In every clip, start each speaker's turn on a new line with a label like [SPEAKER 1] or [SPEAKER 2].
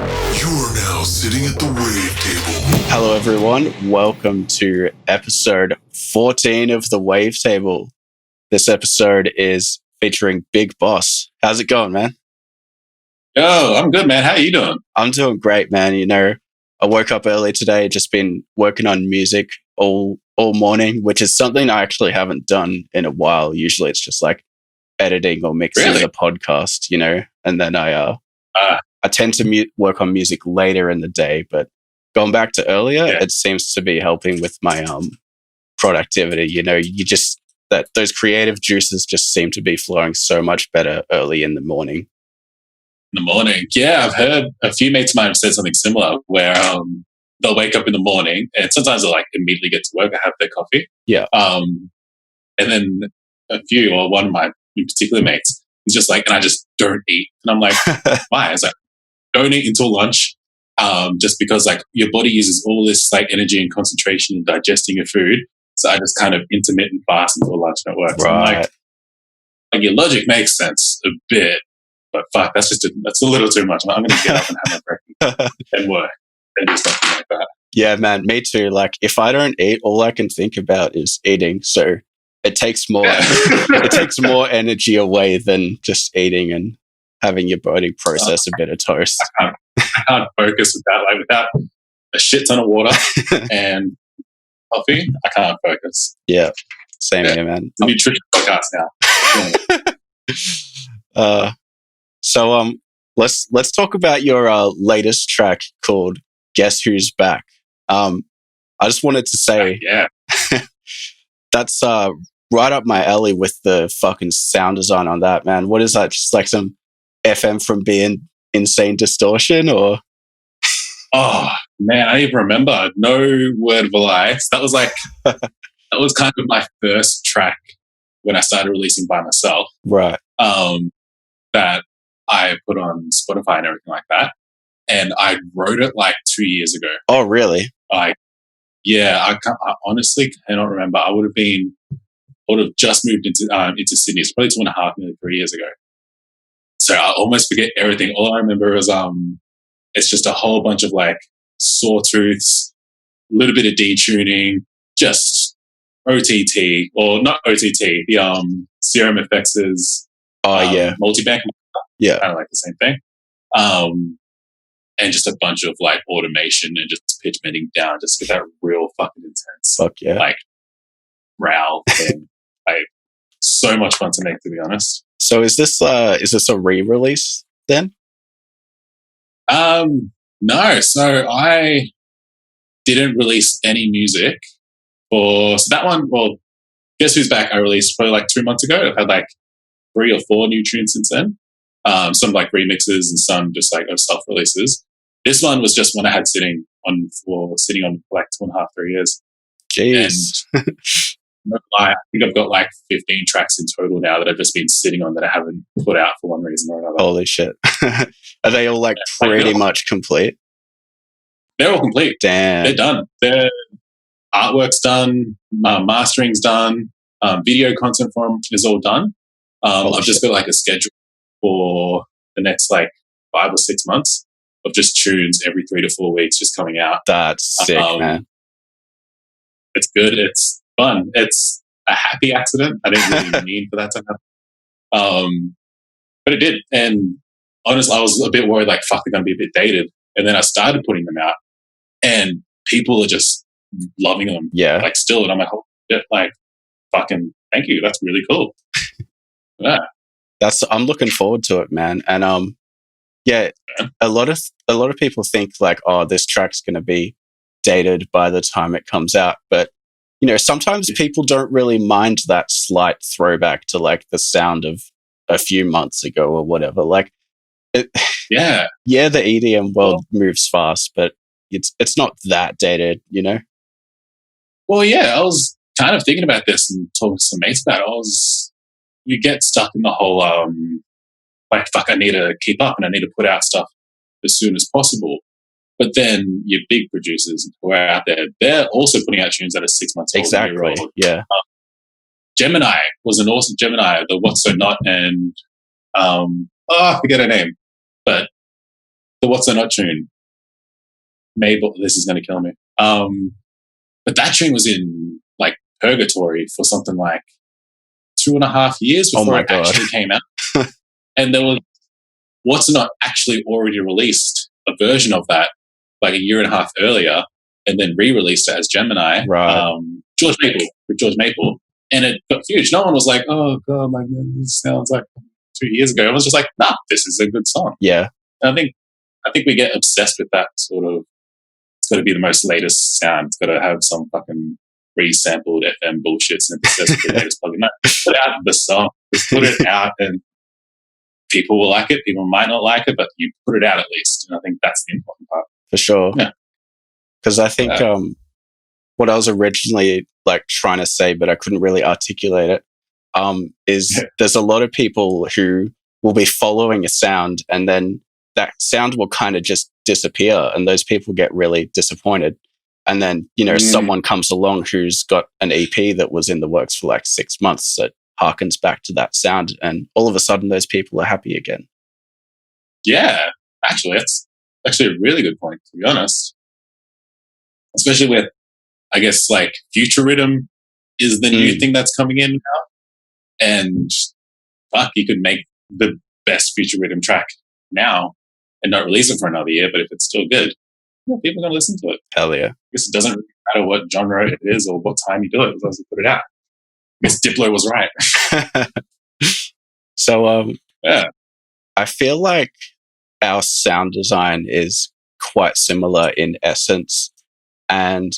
[SPEAKER 1] You are now sitting at the Wavetable.
[SPEAKER 2] Hello, everyone. Welcome to episode 14 of the Wavetable. This episode is featuring Big Boss. How's it going, man?
[SPEAKER 3] Yo, I'm good, man. How you doing?
[SPEAKER 2] I'm doing great, man. You know, I woke up early today, just been working on music all morning, which is something I actually haven't done in a while. Usually it's just like editing or mixing the podcast, you know, and then I tend to work on music later in the day, but going back to earlier, it seems to be helping with my productivity. You know, those creative juices just seem to be flowing so much better early in the morning.
[SPEAKER 3] Yeah, I've heard a few mates of mine have said something similar where they'll wake up in the morning and sometimes they'll like immediately get to work and have their coffee.
[SPEAKER 2] Yeah.
[SPEAKER 3] And then one of my particular mates is just like, and I just don't eat. And I'm like, why? It's like, don't eat until lunch. Just because like your body uses all this like energy and concentration in digesting your food. So I just kind of intermittent fast until lunch and it works.
[SPEAKER 2] Right.
[SPEAKER 3] I'm like your logic makes sense a bit, but fuck, that's a little too much. I'm going to get up and have my breakfast and work and do something like that.
[SPEAKER 2] Yeah, man, me too. Like if I don't eat, all I can think about is eating. So it takes more, it takes more energy away than just eating and having your body process a bit of toast.
[SPEAKER 3] I can't focus without a shit ton of water and coffee. I can't focus.
[SPEAKER 2] Yeah, same here, man.
[SPEAKER 3] The nutrition podcast now.
[SPEAKER 2] So let's talk about your latest track called "Guess Who's Back." I just wanted to say, that's right up my alley with the fucking sound design on that, man. What is that? Just like some FM from being Insane Distortion, or?
[SPEAKER 3] Oh man, I don't even remember. No word of a lie. That was kind of my first track when I started releasing by myself.
[SPEAKER 2] Right.
[SPEAKER 3] That I put on Spotify and everything like that. And I wrote it like 2 years ago.
[SPEAKER 2] Oh, really?
[SPEAKER 3] I honestly cannot remember. I would have just moved into Sydney. It's probably 2.5, nearly 3 years ago. So I almost forget everything. All I remember is it's just a whole bunch of like sawtooths, a little bit of detuning, just OTT, or not OTT, the Serum FX's multi-bank.
[SPEAKER 2] Yeah.
[SPEAKER 3] Kind of like the same thing. And just a bunch of like automation and just pitch bending down, just get that real fucking intense.
[SPEAKER 2] Fuck yeah.
[SPEAKER 3] Like growl thing. Like so much fun to make, to be honest.
[SPEAKER 2] So is this a re-release then?
[SPEAKER 3] No. So I didn't release any music so that one, well, Guess Who's Back I released probably like 2 months ago. I've had like 3 or 4 new tunes since then. Some like remixes and some just like self-releases. This one was just one I had sitting on for like 2.5, 3 years.
[SPEAKER 2] Jeez.
[SPEAKER 3] And I think I've got like 15 tracks in total now that I've just been sitting on that I haven't put out for one reason or another.
[SPEAKER 2] Holy shit. Are they all like pretty much complete?
[SPEAKER 3] They're all complete.
[SPEAKER 2] Damn.
[SPEAKER 3] They're done. Their artwork's done. Mastering's done. Video content for them is all done. I've just got like a schedule for the next like 5 or 6 months of just tunes every 3 to 4 weeks just coming out.
[SPEAKER 2] That's sick, man.
[SPEAKER 3] It's good. It's fun. It's a happy accident. I didn't really mean for that to happen. But it did. And honestly, I was a bit worried, like, fuck, they're going to be a bit dated. And then I started putting them out and people are just loving them.
[SPEAKER 2] Yeah.
[SPEAKER 3] Like still. And I'm like, oh, shit, like, fucking thank you. That's really cool. Yeah.
[SPEAKER 2] I'm looking forward to it, man. And a lot of people think like, oh, this track's going to be dated by the time it comes out, but you know, sometimes people don't really mind that slight throwback to like the sound of a few months ago or whatever. Like, the EDM world moves fast, but it's not that dated, you know.
[SPEAKER 3] Well, yeah, I was kind of thinking about this and talking to some mates about it. You get stuck in the whole, like, fuck, I need to keep up and I need to put out stuff as soon as possible. But then your big producers who are out there, they're also putting out tunes that are 6 months old.
[SPEAKER 2] Exactly, yeah.
[SPEAKER 3] Gemini was an awesome Gemini, the What's So Not, and I forget her name. But the What's a Not tune. Mabel, this is going to kill me. But that tune was in like purgatory for something like 2.5 years before it actually came out. And there was What's Not actually already released a version of that like 1.5 years earlier, and then re-released it as Gemini.
[SPEAKER 2] Right.
[SPEAKER 3] With George Maple, and it got huge. No one was like, "Oh god, like this sounds like 2 years ago." I was just like, "Nah, this is a good song."
[SPEAKER 2] Yeah.
[SPEAKER 3] And I think we get obsessed with that sort of. It's got to be the most latest sound. It's got to have some fucking resampled FM bullshit synthesis with the latest plugin. No, put out the song. Just put it out, and people will like it. People might not like it, but you put it out at least. And I think that's the important part.
[SPEAKER 2] For sure.
[SPEAKER 3] Yeah.
[SPEAKER 2] Because I think what I was originally like trying to say, but I couldn't really articulate it, is there's a lot of people who will be following a sound, and then that sound will kind of just disappear, and those people get really disappointed. And then, someone comes along who's got an EP that was in the works for like 6 months that harkens back to that sound, and all of a sudden those people are happy again.
[SPEAKER 3] Yeah, actually, that's actually a really good point, to be honest. Especially with, I guess, like Future Rhythm is the new thing that's coming in now. And fuck, you could make the best Future Rhythm track now and not release it for another year, but if it's still good, people are going to listen to it.
[SPEAKER 2] Hell yeah.
[SPEAKER 3] I guess it doesn't really matter what genre it is or what time you do it, as long as you put it out. I guess Diplo was right.
[SPEAKER 2] So,
[SPEAKER 3] yeah.
[SPEAKER 2] I feel like our sound design is quite similar in essence. And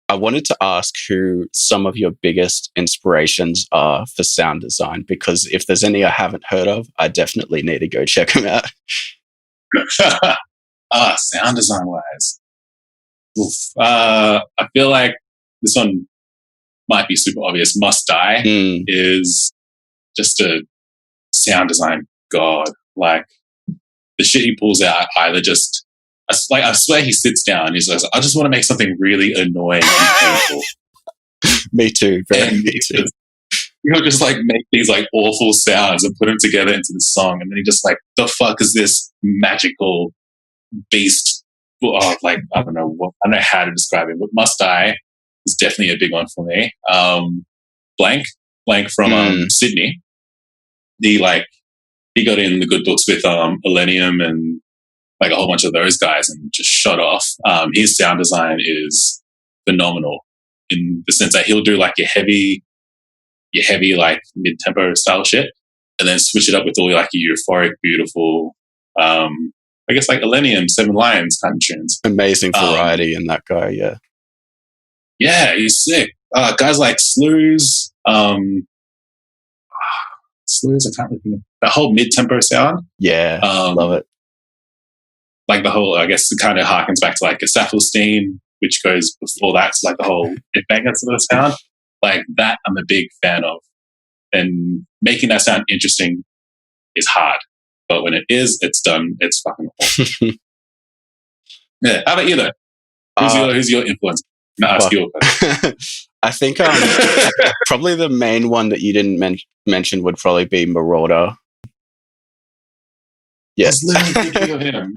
[SPEAKER 2] I wanted to ask who some of your biggest inspirations are for sound design, because if there's any I haven't heard of, I definitely need to go check them out.
[SPEAKER 3] Sound design wise. I feel like this one might be super obvious. Must Die is just a sound design god. Like the shit he pulls out, either just I swear he sits down. He's like, I just want to make something really annoying and painful.
[SPEAKER 2] Me too. Me too.
[SPEAKER 3] He'll just like make these like awful sounds and put them together into the song, and then he just like, the fuck is this magical beast? Like I don't know how to describe it, but Must Die is definitely a big one for me. Blank from Sydney. He got in the good books with Millennium and like a whole bunch of those guys and just shot off. His sound design is phenomenal in the sense that he'll do like your heavy like mid-tempo style shit, and then switch it up with all like your euphoric, beautiful, I guess like Millennium, Seven Lions kind of tunes.
[SPEAKER 2] Amazing variety in that guy, yeah.
[SPEAKER 3] Yeah, he's sick. Guys like Slews, I can't really think of that whole mid-tempo sound.
[SPEAKER 2] Yeah, love it.
[SPEAKER 3] Like the whole, I guess it kind of harkens back to like a Safflestein, which goes before that. So like the whole banger sort of sound. Like that I'm a big fan of. And making that sound interesting is hard. But when it is, it's done. It's fucking awesome. Yeah. How about you though? Who's your influence? No, ask you.
[SPEAKER 2] I think probably the main one that you didn't mention would probably be Marauder. Yes.
[SPEAKER 3] Of him.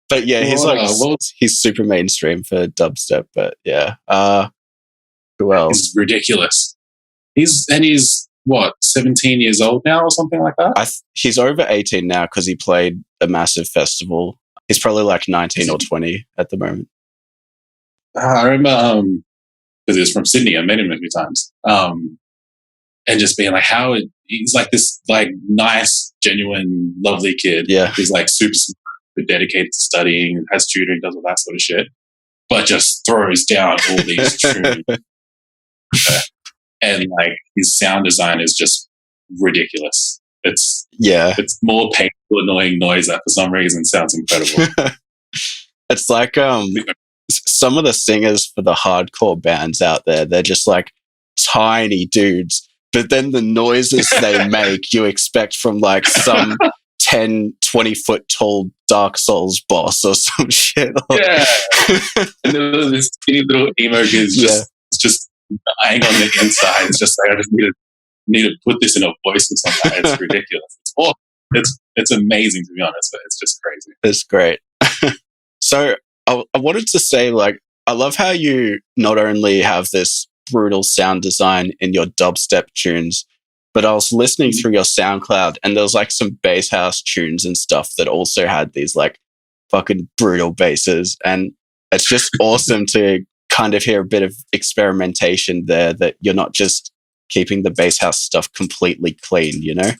[SPEAKER 2] But yeah, he's super mainstream for dubstep. But yeah, who else?
[SPEAKER 3] He's ridiculous. He's what, 17 years old now or something like that?
[SPEAKER 2] He's over 18 now because he played a massive festival. He's probably like 19 or 20 at the moment.
[SPEAKER 3] I remember because he's from Sydney. I met him a few times. And just being like, he's like this like nice, genuine, lovely kid.
[SPEAKER 2] Yeah.
[SPEAKER 3] He's like super dedicated to studying, has tutoring, does all that sort of shit, but just throws down all these tunes. And like his sound design is just ridiculous. It's more painful, annoying noise that for some reason sounds incredible.
[SPEAKER 2] It's like some of the singers for the hardcore bands out there, they're just like tiny dudes, but then the noises they make you expect from like some 10, 20 foot tall Dark Souls boss or some shit.
[SPEAKER 3] Yeah. And then this skinny little emo kid is just dying on the inside. It's just like, I just need to put this in a voice or something. It's ridiculous. It's awful. It's amazing, to be honest, but it's just crazy.
[SPEAKER 2] It's great. So I wanted to say, like, I love how you not only have this brutal sound design in your dubstep tunes, but I was listening through your SoundCloud and there was like some bass house tunes and stuff that also had these like fucking brutal basses. And it's just awesome to kind of hear a bit of experimentation there, that you're not just keeping the bass house stuff completely clean, you know?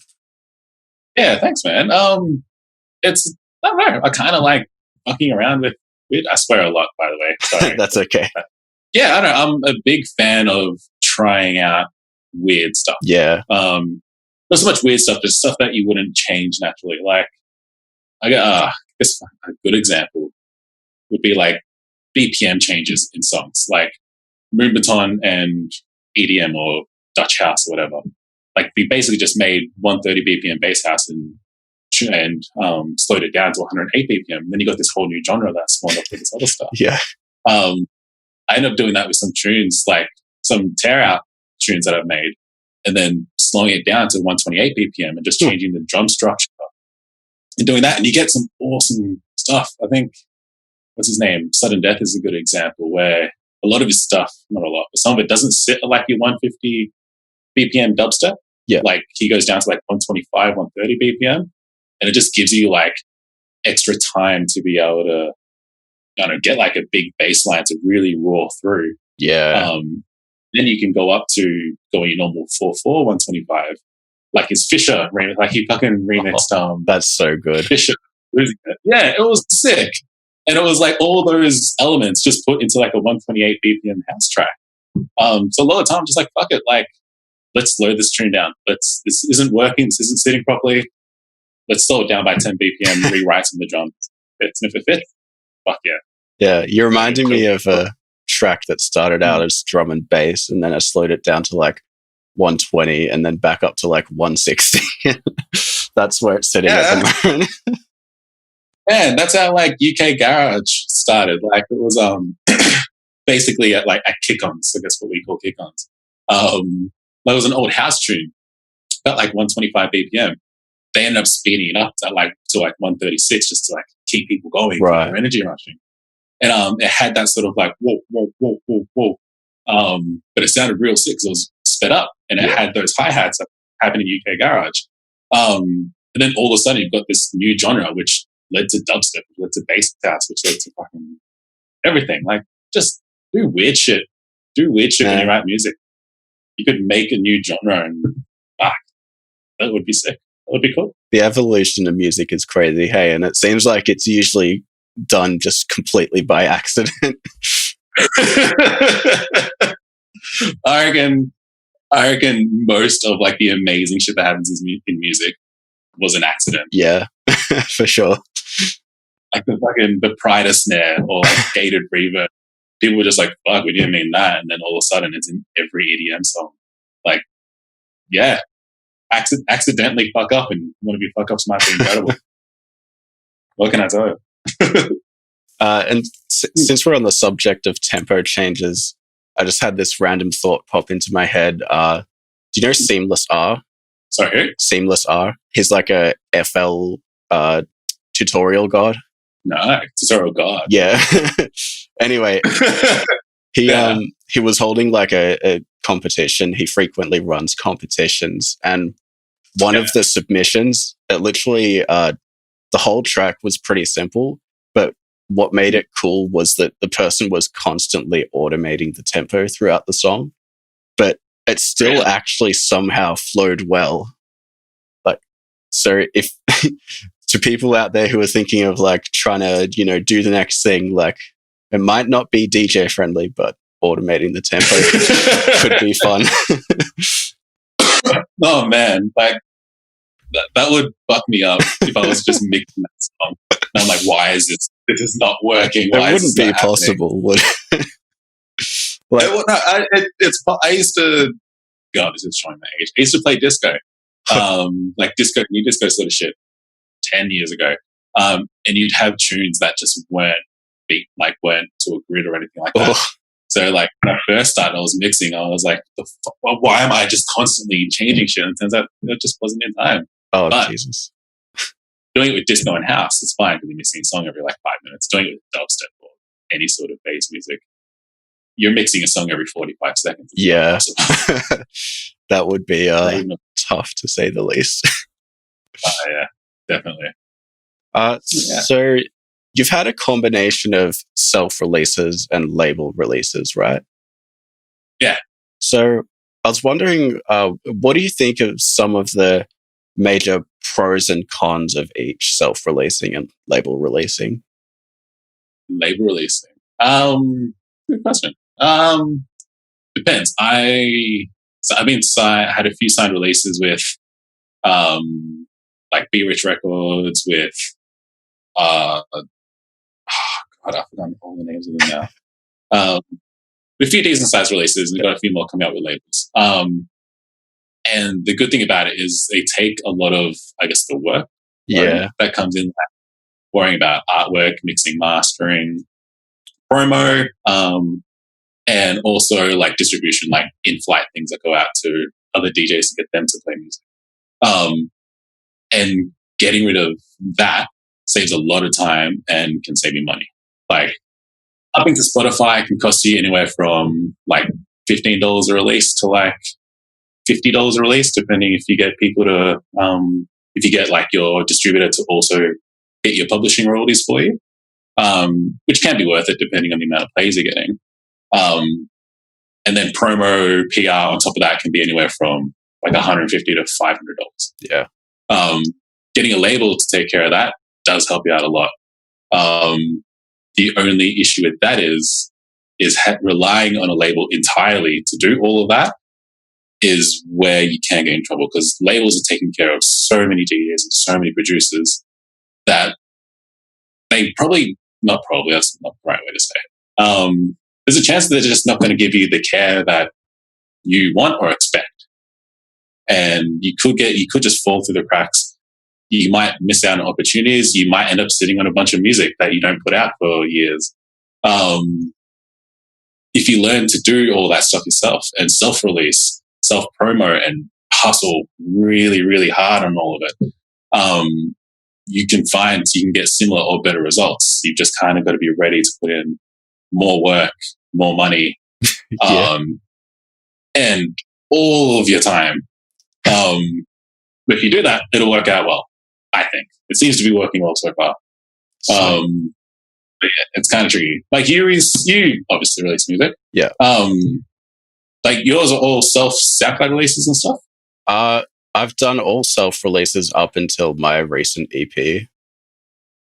[SPEAKER 3] Yeah, thanks, man. It's, I don't know, I kind of like fucking around with I swear a lot, by the way. Sorry.
[SPEAKER 2] That's okay.
[SPEAKER 3] Yeah, I don't know. I'm a big fan of trying out weird stuff.
[SPEAKER 2] Yeah.
[SPEAKER 3] Not so much weird stuff, just stuff that you wouldn't change naturally. Like, I guess a good example would be like BPM changes in songs, like Moombahton and EDM or Dutch house or whatever. Like, we basically just made 130 BPM bass house and slowed it down to 108 BPM. Then you got this whole new genre that spawned up with this other stuff.
[SPEAKER 2] Yeah.
[SPEAKER 3] I ended up doing that with some tunes, like some tear out tunes that I've made, and then slowing it down to 128 BPM and just changing the drum structure and doing that. And you get some awesome stuff. I think, what's his name? Sudden Death is a good example where a lot of his stuff, not a lot, but some of it doesn't sit at like your 150 BPM dubstep.
[SPEAKER 2] Yeah.
[SPEAKER 3] Like, he goes down to like 125, 130 BPM. And it just gives you like extra time to be able to, I don't know, get like a big bass line to really roar through.
[SPEAKER 2] Yeah.
[SPEAKER 3] Then you can go up to your normal 4/4, 125. Like his Fisher remix, like he fucking remixed.
[SPEAKER 2] That's so good.
[SPEAKER 3] Fisher. Yeah, it was sick. And it was like all those elements just put into like a 128 BPM house track. So a lot of the time, just like, fuck it, like, let's slow this tune down. This isn't working. This isn't sitting properly. Let's slow it down by 10 BPM, rewrite some of the drums. And if it fits, fuck yeah.
[SPEAKER 2] Yeah, you're reminding me of a track that started out as drum and bass, and then I slowed it down to like 120 and then back up to like 160. That's where it's sitting at the moment.
[SPEAKER 3] Man, that's how like UK Garage started. Like, it was basically at kick-ons, I guess what we call kick-ons. That was an old house tune, about like 125 BPM. They ended up speeding it up to like 136 just to like keep people going, keep their energy rushing. And it had that sort of like whoa, whoa, whoa, whoa, whoa. But it sounded real sick because it was sped up, and it had those hi-hats that happen in UK Garage. And then all of a sudden you've got this new genre which led to dubstep, which led to bass house, which led to fucking everything. Like, just do weird shit. Do weird shit when you write music. You could make a new genre, and that would be sick. That would be cool.
[SPEAKER 2] The evolution of music is crazy, hey, and it seems like it's usually done just completely by accident.
[SPEAKER 3] I reckon most of like the amazing shit that happens in music was an accident.
[SPEAKER 2] Yeah, for sure.
[SPEAKER 3] Like the Prida snare or like gated reverb. People were just like, fuck, we didn't mean that. And then all of a sudden it's in every EDM song. Like, yeah. Accidentally fuck up, and one of your fuck ups might be incredible. What can I tell you?
[SPEAKER 2] And since we're on the subject of tempo changes, I just had this random thought pop into my head. Do you know Seamless R?
[SPEAKER 3] Sorry, who?
[SPEAKER 2] Seamless R. He's like a FL tutorial god.
[SPEAKER 3] No, tutorial god.
[SPEAKER 2] Yeah. Anyway, he was holding like a competition. He frequently runs competitions, and one of the submissions, it literally the whole track was pretty simple, but what made it cool was that the person was constantly automating the tempo throughout the song, but it still actually somehow flowed well. Like, so if to people out there who are thinking of like trying to, do the next thing, like, it might not be DJ friendly, but automating the tempo could be fun.
[SPEAKER 3] Oh man, like that would fuck me up if I was just mixing that song. And I'm like, why is this? This is not working. Why
[SPEAKER 2] it wouldn't be possible, would it?
[SPEAKER 3] I used to. God, this is showing my age. I used to play disco, like new disco sort of shit, 10 years ago. And you'd have tunes that just weren't to a grid or anything like that.
[SPEAKER 2] Oh.
[SPEAKER 3] So like when I first started, I was mixing. I was like, why am I just constantly changing shit? And it turns out it just wasn't in time.
[SPEAKER 2] Oh, Jesus.
[SPEAKER 3] Doing it with disco and house, it's fine because you're mixing a song every like 5 minutes. Doing it with dubstep or any sort of bass music, you're mixing a song every 45 seconds. It's
[SPEAKER 2] Yeah.
[SPEAKER 3] awesome.
[SPEAKER 2] That would be
[SPEAKER 3] Not even
[SPEAKER 2] tough to say the least.
[SPEAKER 3] yeah, definitely.
[SPEAKER 2] So you've had a combination of self-releases and label releases, right?
[SPEAKER 3] Yeah.
[SPEAKER 2] So I was wondering, what do you think of some of the major pros and cons of each self-releasing and label releasing?
[SPEAKER 3] Label releasing. Good question. Depends. I had a few signed releases with like Be Rich Records, with God, I've forgotten all the names of them now. With a few decent sized releases, we've got a few more coming out with labels. And the good thing about it is they take a lot of, I guess, the work that comes in, like worrying about artwork, mixing, mastering, promo, and also like distribution, like in-flight things that go out to other DJs to get them to play music. And getting rid of that saves a lot of time and can save you money. Like upping to Spotify can cost you anywhere from like $15 a release to like $50 a release, depending if you get people to, if you get like your distributor to also get your publishing royalties for you, which can be worth it depending on the amount of plays you're getting. And then promo PR on top of that can be anywhere from like $150 to $500.
[SPEAKER 2] Yeah.
[SPEAKER 3] Getting a label to take care of that does help you out a lot. The only issue with that is relying on a label entirely to do all of that is where you can get in trouble, because labels are taking care of so many DJs and so many producers that they that's not the right way to say it. There's a chance that they're just not going to give you the care that you want or expect. And you could just fall through the cracks. You might miss out on opportunities. You might end up sitting on a bunch of music that you don't put out for years. If you learn to do all that stuff yourself and self-release, self-promo, and hustle really, really hard on all of it, you can get similar or better results. You've just kind of got to be ready to put in more work, more money, and all of your time. But if you do that, it'll work out well, I think. It seems to be working well so far. But yeah, it's kind of tricky. Like you obviously release music.
[SPEAKER 2] Yeah.
[SPEAKER 3] Like yours are all SoundCloud releases and stuff?
[SPEAKER 2] I've done all self-releases up until my recent EP,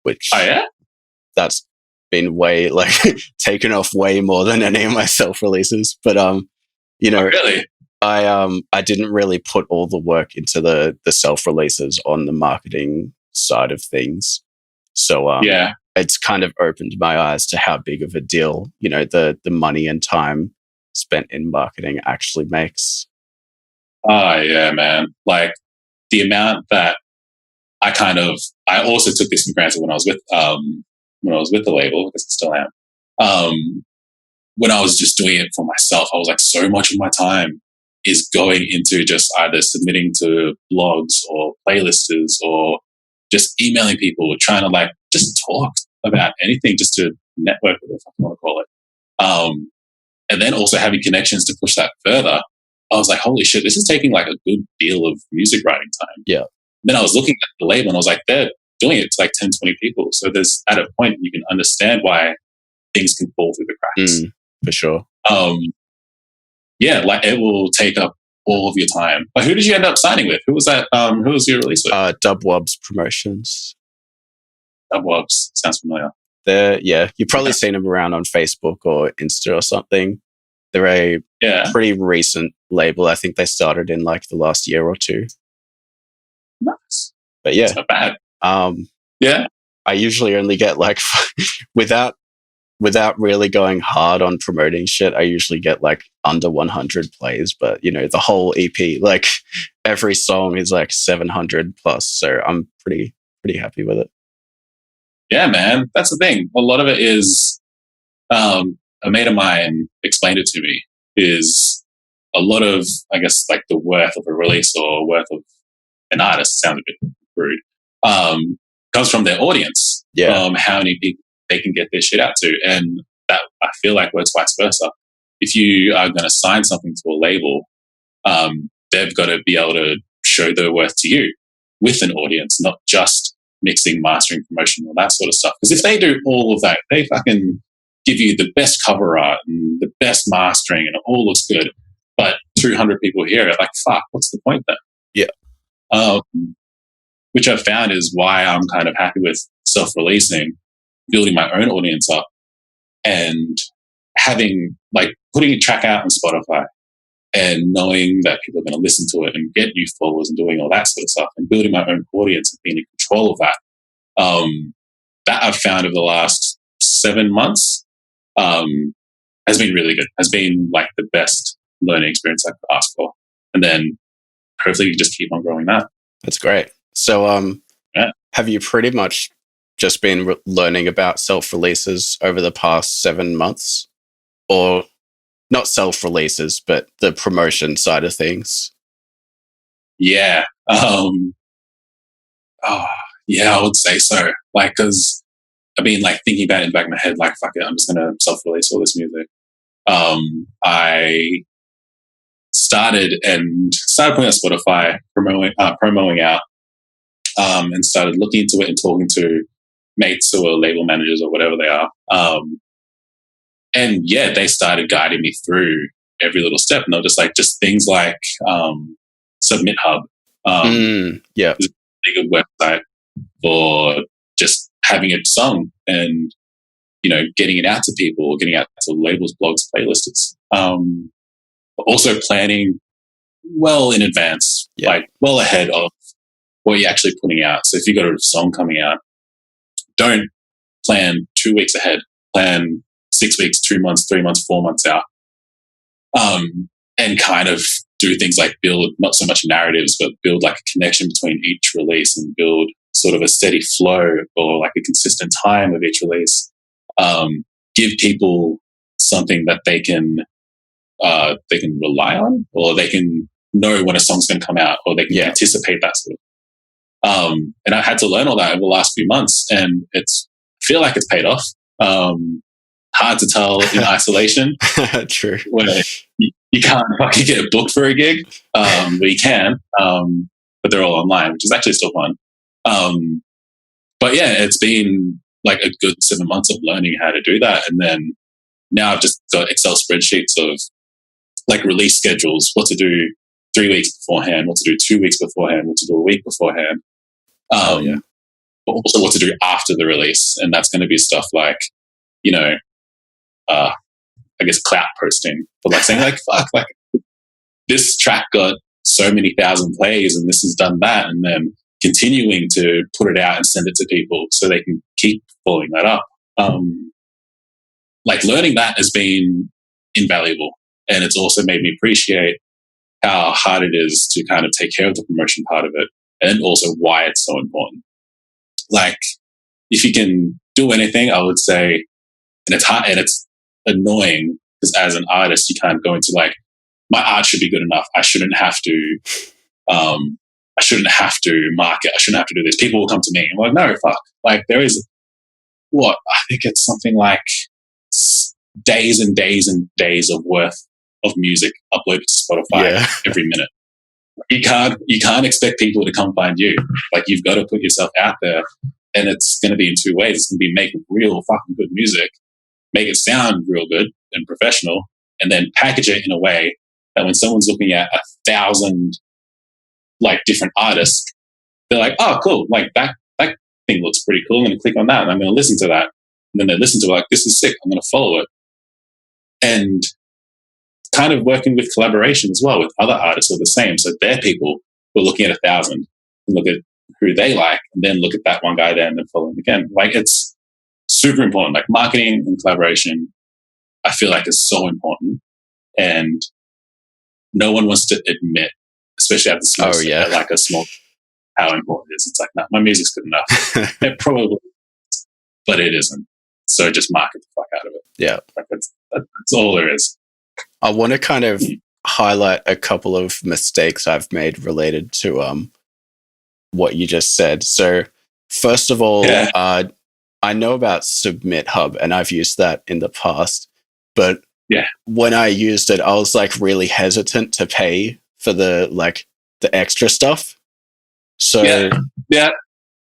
[SPEAKER 2] which that's been way taken off way more than any of my self-releases. But
[SPEAKER 3] really?
[SPEAKER 2] I didn't really put all the work into the self-releases on the marketing side of things. So it's kind of opened my eyes to how big of a deal, the money and time spent in marketing actually makes.
[SPEAKER 3] Oh yeah, man. Like the amount that I also took this for granted when I was with the label, because I still am. When I was just doing it for myself, I was like, so much of my time is going into just either submitting to blogs or playlisters or just emailing people, trying to like just talk about anything, just to network with, if I want to call it. And then also having connections to push that further. I was like, holy shit, this is taking like a good deal of music writing time.
[SPEAKER 2] Yeah.
[SPEAKER 3] Then I was looking at the label and I was like, they're doing it to like 10, 20 people. So there's at a point you can understand why things can fall through the cracks.
[SPEAKER 2] For sure.
[SPEAKER 3] Yeah, like it will take up all of your time. Like who did you end up signing with? Who was that? Who was your release with?
[SPEAKER 2] Dubwobs Promotions.
[SPEAKER 3] Dubwobs, sounds familiar.
[SPEAKER 2] You've probably seen them around on Facebook or Insta or something. They're a pretty recent label. I think they started in like the last year or two.
[SPEAKER 3] Nice.
[SPEAKER 2] But yeah.
[SPEAKER 3] It's not bad.
[SPEAKER 2] I usually only get like without really going hard on promoting shit, I usually get like under 100 plays, but the whole EP, like every song is like 700 plus. So I'm pretty happy with it.
[SPEAKER 3] Yeah, man. That's the thing. A lot of it is, a mate of mine explained it to me, is a lot of, I guess, like the worth of a release or worth of an artist, sounds a bit rude, comes from their audience.
[SPEAKER 2] Yeah.
[SPEAKER 3] How many people they can get their shit out to. And that I feel like works vice versa. If you are going to sign something to a label, they've got to be able to show their worth to you with an audience, not just mixing, mastering, promotion, all that sort of stuff. Because if they do all of that, they fucking give you the best cover art and the best mastering and it all looks good, but 200 people hear it, like, fuck, what's the point then?
[SPEAKER 2] Yeah.
[SPEAKER 3] Which I've found is why I'm kind of happy with self-releasing, building my own audience up, and having, like, putting a track out on Spotify and knowing that people are going to listen to it and get new followers and doing all that sort of stuff and building my own audience and being in control of that. That I've found over the last 7 months has been really good, has been like the best learning experience I could ask for. And then hopefully you just keep on growing that.
[SPEAKER 2] That's great. So,
[SPEAKER 3] Yeah.
[SPEAKER 2] have you pretty much just been learning about self-releases over the past 7 months? Or not self-releases, but the promotion side of things?
[SPEAKER 3] Yeah. Yeah, I would say so. Like, because I've been like thinking about it in the back of my head, like, fuck it, I'm just going to self-release all this music. I started putting on Spotify, promoting out, and started looking into it and talking to mates who are label managers or whatever they are. And yeah, they started guiding me through every little step. And they're just things like Submit Hub.
[SPEAKER 2] Yeah.
[SPEAKER 3] It's a good website for just having a song and, getting it out to people, getting out to labels, blogs, playlists. Also planning well in advance, like well ahead of what you're actually putting out. So if you've got a song coming out, don't plan 2 weeks ahead. Plan 6 weeks, 2 months, 3 months, 4 months out. And kind of do things like build not so much narratives, but build like a connection between each release and build sort of a steady flow or like a consistent time of each release. Give people something that they can rely on, or they can know when a song's going to come out, or they can anticipate that sort of. And I had to learn all that over the last few months, and I feel like it's paid off. Hard to tell in isolation.
[SPEAKER 2] True.
[SPEAKER 3] Where you can't fucking get booked for a gig, but you can. But they're all online, which is actually still fun. But yeah, it's been like a good 7 months of learning how to do that. And then now I've just got Excel spreadsheets of like release schedules, what to do 3 weeks beforehand, what to do 2 weeks beforehand, what to do a week beforehand. But also what to do after the release. And that's going to be stuff like, I guess clout posting, but like saying like, fuck, like this track got so many thousand plays and this has done that. And then continuing to put it out and send it to people so they can keep following that up. Like learning that has been invaluable. And it's also made me appreciate how hard it is to kind of take care of the promotion part of it, and also why it's so important. Like if you can do anything, I would say, and it's hard and it's annoying because as an artist, you can't go into like, my art should be good enough. I shouldn't have to market. I shouldn't have to do this. People will come to me. I'm like, no, fuck. Like there is I think it's something like days and days and days of worth of music uploaded to Spotify every minute. You can't expect people to come find you. Like you've got to put yourself out there, and it's going to be in two ways. It's going to be make real fucking good music, make it sound real good and professional, and then package it in a way that when someone's looking at 1,000 like different artists, they're like, oh, cool. Like that thing looks pretty cool. I'm going to click on that and I'm going to listen to that. And then they listen to it like, this is sick. I'm going to follow it. And kind of working with collaboration as well with other artists who are the same. So they're people who are looking at 1,000 and look at who they like and then look at that one guy there and then follow him again. Like it's super important. Like marketing and collaboration, I feel like is so important. And no one wants to admit, especially at the like a small, how important it is. It's like, no, my music's good enough. It probably, but it isn't. So just market the fuck out of it.
[SPEAKER 2] Yeah.
[SPEAKER 3] Like that's all there is.
[SPEAKER 2] I want to kind of highlight a couple of mistakes I've made related to what you just said. So first of all,
[SPEAKER 3] Yeah.
[SPEAKER 2] I know about Submit Hub, and I've used that in the past. But when I used it, I was like really hesitant to pay for the extra stuff. So
[SPEAKER 3] yeah.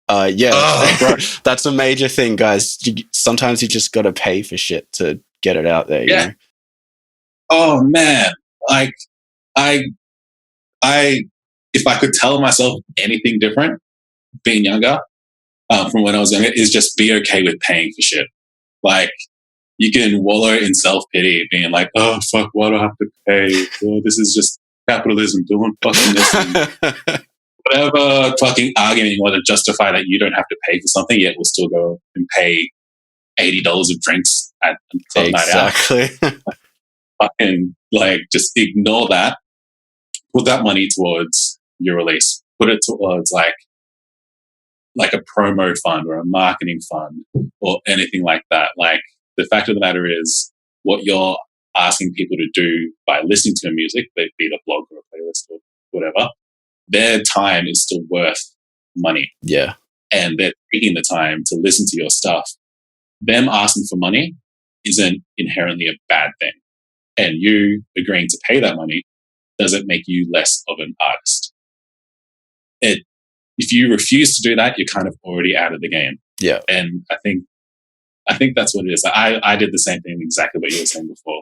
[SPEAKER 3] Oh,
[SPEAKER 2] that's a major thing, guys. Sometimes you just got to pay for shit to get it out there. You know?
[SPEAKER 3] Oh man, like I, if I could tell myself anything different, being younger, from when I was younger, is just be okay with paying for shit. Like, you can wallow in self-pity, being like, oh, fuck, why do I have to pay? Oh, this is just capitalism doing fucking this. And whatever fucking argument you want to justify that you don't have to pay for something, yet we'll still go and pay $80 of drinks at club night out.
[SPEAKER 2] Exactly.
[SPEAKER 3] Fucking, just ignore that. Put that money towards your release. Put it towards, like a promo fund or a marketing fund or anything like that. Like, the fact of the matter is, what you're asking people to do by listening to your music, be it a blog or a playlist or whatever, their time is still worth money.
[SPEAKER 2] Yeah.
[SPEAKER 3] And they're taking the time to listen to your stuff. Them asking for money isn't inherently a bad thing. And you agreeing to pay that money doesn't make you less of an artist. If you refuse to do that, you're kind of already out of the game.
[SPEAKER 2] Yeah.
[SPEAKER 3] And I think that's what it is. I did the same thing, exactly what you were saying before.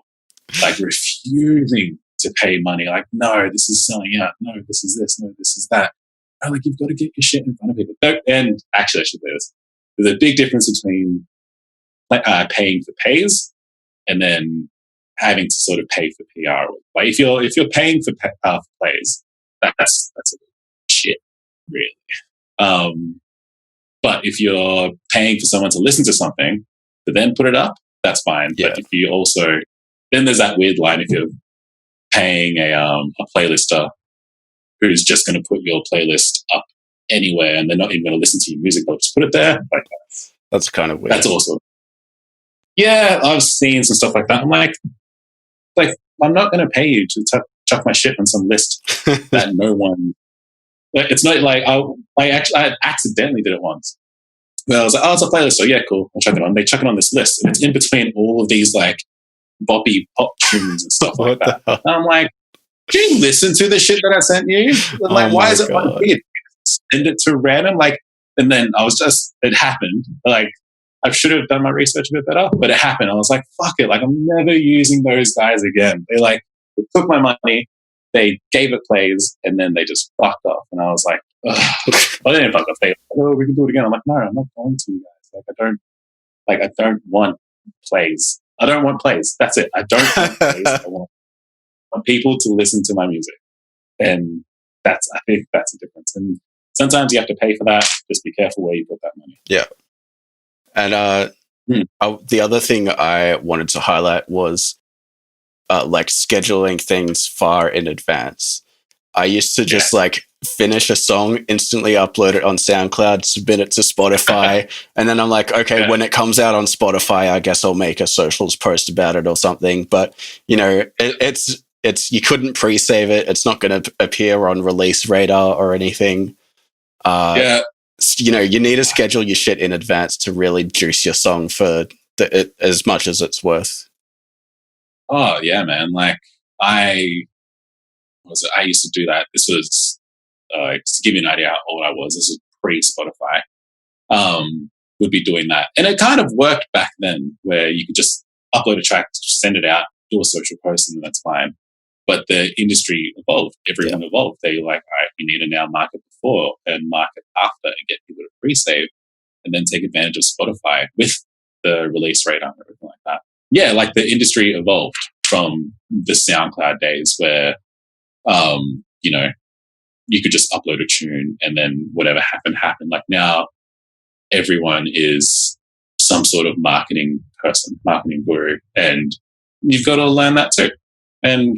[SPEAKER 3] Like, refusing to pay money. Like, no, this is selling out. No, this is this. No, this is that. No, like, you've got to get your shit in front of people. And actually, I should say this. There's a big difference between paying for pays and then having to sort of pay for PR. Like, if you're paying for plays, that's a shit, really. But if you're paying for someone to listen to something to then put it up, that's fine.
[SPEAKER 2] Yeah.
[SPEAKER 3] But if you also, then there's that weird line if you're paying a playlister who's just going to put your playlist up anywhere and they're not even going to listen to your music, they'll just put it there. Like,
[SPEAKER 2] that's kind of weird.
[SPEAKER 3] That's awesome. Yeah, I've seen some stuff like that. I'm like I'm not going to pay you to chuck my shit on some list that no one. It's not like I accidentally did it once. Well, I was like, oh, it's a playlist, so yeah, cool, I'll chuck it on. They chuck it on this list, and it's in between all of these boppy pop tunes and stuff like that. And I'm like, do you listen to the shit that I sent you? Like, why is it on feed? Send it to random, and then it happened. Like, I should have done my research a bit better, but it happened. I was like, fuck it, I'm never using those guys again. They took my money. They gave it plays, and then they just fucked off. And I was like, ugh. I didn't fuck off. They we can do it again. I'm like, no, I'm not going to, you guys. I don't want plays. I don't want plays. That's it. I don't want plays. I want people to listen to my music. And I think that's the difference. And sometimes you have to pay for that. Just be careful where you put that money.
[SPEAKER 2] Yeah. And the other thing I wanted to highlight was scheduling things far in advance. I used to just finish a song, instantly upload it on SoundCloud, submit it to Spotify, and then I'm like, okay, when it comes out on Spotify, I guess I'll make a socials post about it or something. But it's you couldn't pre-save it. It's not going to appear on Release Radar or anything. You need to schedule your shit in advance to really juice your song for as much as it's worth.
[SPEAKER 3] Oh yeah, man! I used to do that. This was just to give you an idea how old I was. This was pre-Spotify. Would be doing that, and it kind of worked back then, where you could just upload a track, send it out, do a social post, and that's fine. But the industry evolved. Everyone evolved. They were like, all right, we need to now market before and market after and get people to pre-save, and then take advantage of Spotify with the release radar and everything like that. Yeah, the industry evolved from the SoundCloud days where, you could just upload a tune and then whatever happened. Like, now everyone is some sort of marketing person, marketing guru, and you've got to learn that too. And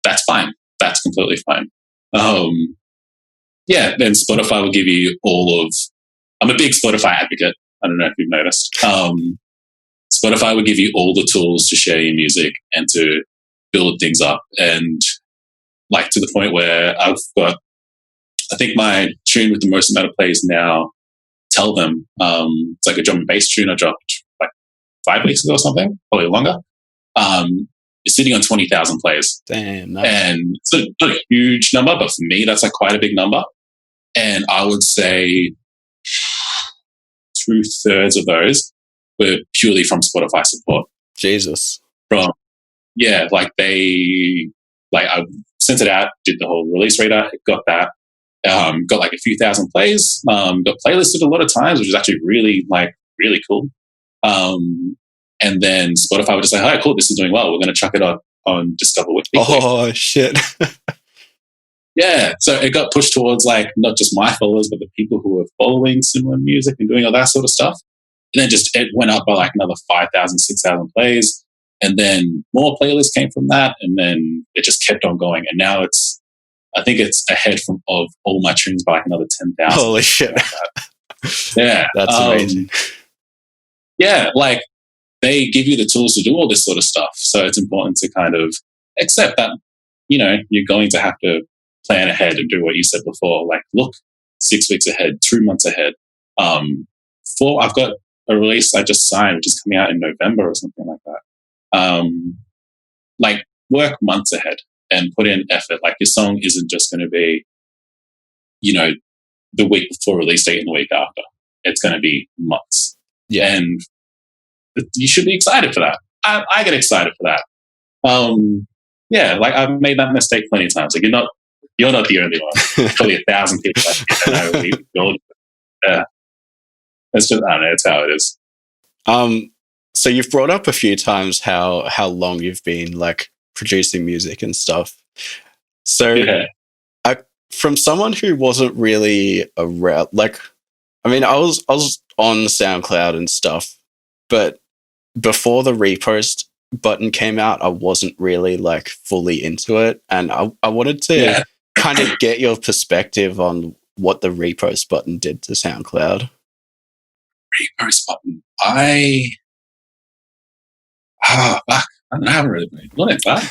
[SPEAKER 3] that's fine. That's completely fine. Then Spotify will give you I'm a big Spotify advocate. I don't know if you've noticed. Spotify will give you all the tools to share your music and to build things up. And to the point where I've got, I think my tune with the most amount of plays now tell them, it's like a drum and bass tune I dropped like 5 weeks ago or something, probably longer. It's sitting on 20,000 plays.
[SPEAKER 2] Damn. Nice.
[SPEAKER 3] And it's not a huge number, but for me, that's like quite a big number. And I would say 2/3 of those were purely from Spotify support.
[SPEAKER 2] Jesus.
[SPEAKER 3] Like I sent it out, did the whole release reader, it got that. Got like a few thousand plays, got playlisted a lot of times, which is actually really cool. And then Spotify would just say, "Hi, cool, this is doing well. We're going to chuck it on Discover Weekly."
[SPEAKER 2] Oh, shit.
[SPEAKER 3] Yeah. So it got pushed towards like not just my followers, but the people who were following similar music and doing all that sort of stuff. And then it went up by like another 5,000, 6,000 plays. And then more playlists came from that. And then it just kept on going. And now I think it's ahead of all my tunes by like another 10,000.
[SPEAKER 2] Holy shit.
[SPEAKER 3] Yeah.
[SPEAKER 2] That's amazing.
[SPEAKER 3] Yeah. Like they give you the tools to do all this sort of stuff. So it's important to kind of accept that, you're going to have to plan ahead and do what you said before. Like look 6 weeks ahead, 2 months ahead. I've got a release I just signed, which is coming out in November or something like that. Like work months ahead and put in effort. Like your song isn't just going to be, the week before release date and the week after. It's going to be months.
[SPEAKER 2] Yeah.
[SPEAKER 3] And you should be excited for that. I get excited for that. Yeah, like I've made that mistake plenty of times. Like you're not the only one. Probably 1,000 people yeah. It's just, I don't know, it's how it is.
[SPEAKER 2] So you've brought up a few times how long you've been like producing music and stuff. So
[SPEAKER 3] yeah.
[SPEAKER 2] From someone who wasn't really around, like, I mean, I was on SoundCloud and stuff, but before the repost button came out, I wasn't really like fully into it. And I wanted to kind of get your perspective on what the repost button did to SoundCloud.
[SPEAKER 3] Repost button. I haven't really been on it that.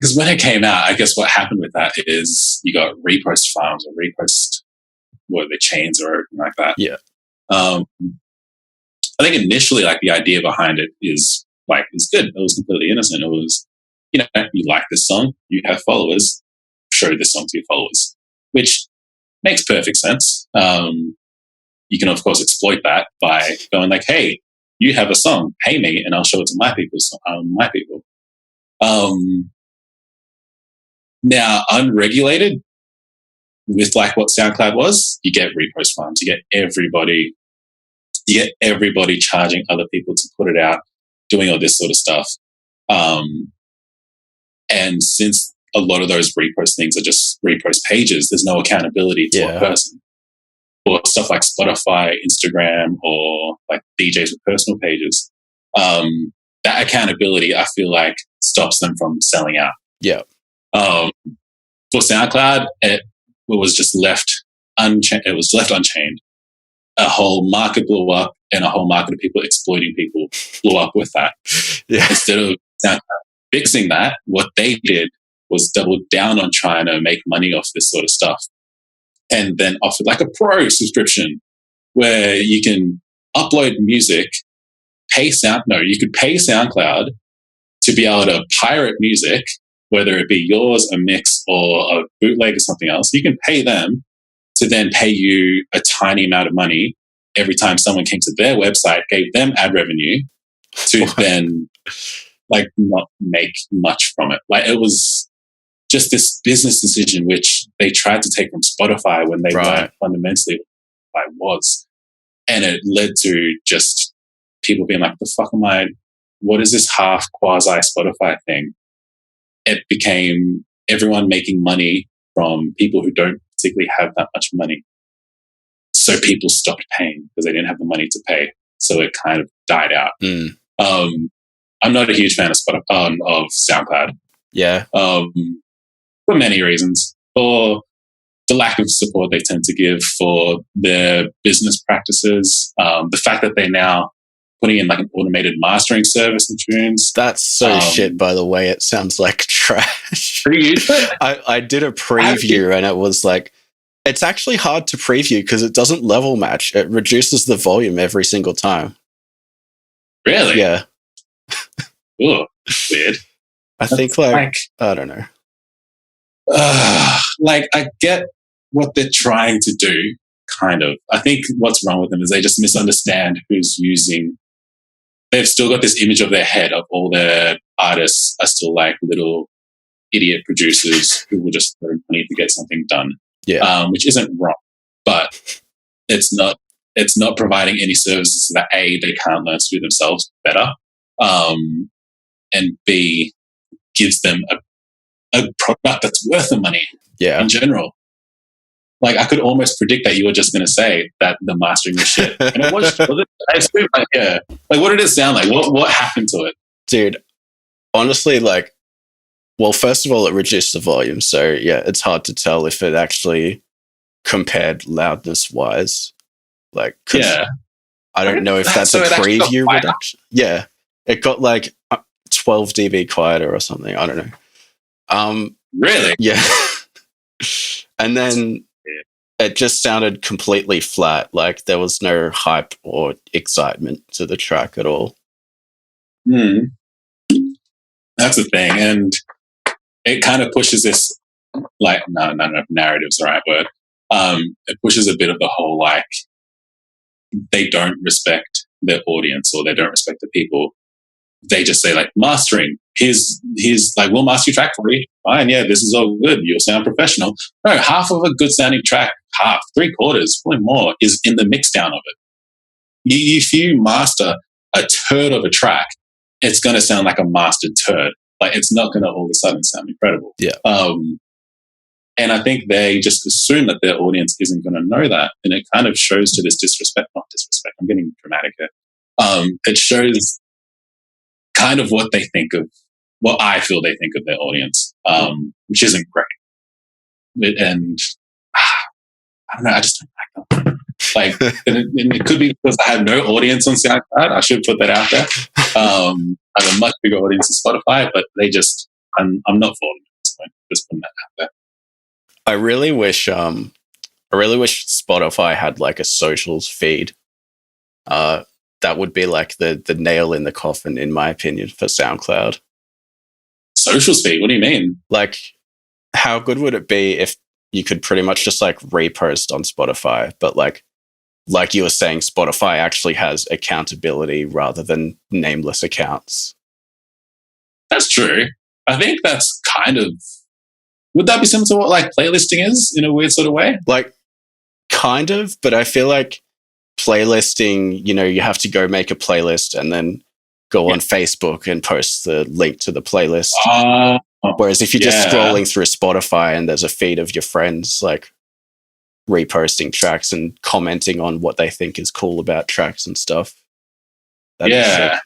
[SPEAKER 3] Because when it came out, I guess what happened with that is you got repost farms or repost, the chains or anything like that.
[SPEAKER 2] Yeah.
[SPEAKER 3] I think initially, like the idea behind it is good. It was completely innocent. It was, you like this song, you have followers, show this song to your followers, which makes perfect sense. You can of course exploit that by going like, "Hey, you have a song, pay me, and I'll show it to my people." Now, unregulated, with like what SoundCloud was, you get repost farms, you get everybody charging other people to put it out, doing all this sort of stuff. And since a lot of those repost things are just repost pages, there's no accountability to a person. Or stuff like Spotify, Instagram, or like DJs with personal pages. That accountability, I feel like, stops them from selling out.
[SPEAKER 2] Yeah.
[SPEAKER 3] For SoundCloud, it was just left unchained. It was left unchained. A whole market blew up, and a whole market of people exploiting people blew up with that.
[SPEAKER 2] Yeah.
[SPEAKER 3] Instead of SoundCloud fixing that, what they did was double down on trying to make money off this sort of stuff, and then offered like a pro subscription where you can upload music, you could pay SoundCloud to be able to pirate music, whether it be yours, a mix, or a bootleg or something else. You can pay them to then pay you a tiny amount of money every time someone came to their website, gave them ad revenue to then like not make much from it. Like it was just this business decision which they tried to take from Spotify when they weren't fundamentally what Spotify was. And it led to just people being like, what is this half quasi Spotify thing? It became everyone making money from people who don't particularly have that much money. So people stopped paying because they didn't have the money to pay. So it kind of died out. I'm not a huge fan of SoundCloud.
[SPEAKER 2] Yeah.
[SPEAKER 3] For many reasons. For the lack of support they tend to give, for their business practices, the fact that they're now putting in like an automated mastering service and tunes.
[SPEAKER 2] That's so shit, by the way. It sounds like trash. I did a preview and it was like It's actually hard to preview because it doesn't level match. It reduces the volume every single time.
[SPEAKER 3] Really?
[SPEAKER 2] Yeah.
[SPEAKER 3] Ooh, weird.
[SPEAKER 2] I think like I don't know.
[SPEAKER 3] Like I get what they're trying to do, kind of. I think what's wrong with them is they just misunderstand who's using. They've still got this image of their head of all their artists are still like little idiot producers who will just throw money to get something done.
[SPEAKER 2] Yeah.
[SPEAKER 3] Which isn't wrong, but it's not providing any services that A, they can't learn to do themselves better, and B, gives them a product that's worth the money in general. Like, I could almost predict that you were just going to say that the mastering was shit. And it was it? I assume, like, yeah. Like, what did it sound like? What happened to it?
[SPEAKER 2] Dude, honestly, like, well, first of all, it reduced the volume. So, yeah, it's hard to tell if it actually compared loudness-wise. Like,
[SPEAKER 3] yeah.
[SPEAKER 2] I don't know if that's a preview reduction. Yeah. It got, like, 12 dB quieter or something. I don't know.
[SPEAKER 3] Really?
[SPEAKER 2] Yeah. And then it just sounded completely flat. Like there was no hype or excitement to the track at all.
[SPEAKER 3] That's the thing. And it kind of pushes this, like, no, narrative's the right word. It pushes a bit of the whole, like, they don't respect their audience or they don't respect the people. They just say, like, mastering. Here's like, we'll master your track for you. Fine, yeah, this is all good. You'll sound professional. No, half of a good sounding track, half, 3/4, probably more, is in the mix down of it. If you master a turd of a track, it's going to sound like a mastered turd. Like, it's not going to all of a sudden sound incredible.
[SPEAKER 2] Yeah.
[SPEAKER 3] And I think they just assume that their audience isn't going to know that. And it kind of shows to this not disrespect. I'm getting dramatic here. It shows kind of what they think of, what I feel they think of their audience, which isn't great. And I don't know, I just don't like them. Like, and it could be because I have no audience on SoundCloud. I should put that out there. I have a much bigger audience on Spotify, but I'm not for them at this point. Just putting that out there.
[SPEAKER 2] I really wish Spotify had like a socials feed. That would be like the nail in the coffin, in my opinion, for SoundCloud.
[SPEAKER 3] Social feed? What do you mean?
[SPEAKER 2] Like, how good would it be if you could pretty much just like repost on Spotify, but like you were saying, Spotify actually has accountability rather than nameless accounts.
[SPEAKER 3] That's true. I think that's kind of, would that be similar to what like playlisting is in a weird sort of way?
[SPEAKER 2] Like, kind of, but I feel like playlisting, you have to go make a playlist and then go on Facebook and post the link to the playlist. Whereas if you're just scrolling through Spotify and there's a feed of your friends like reposting tracks and commenting on what they think is cool about tracks and stuff.
[SPEAKER 3] That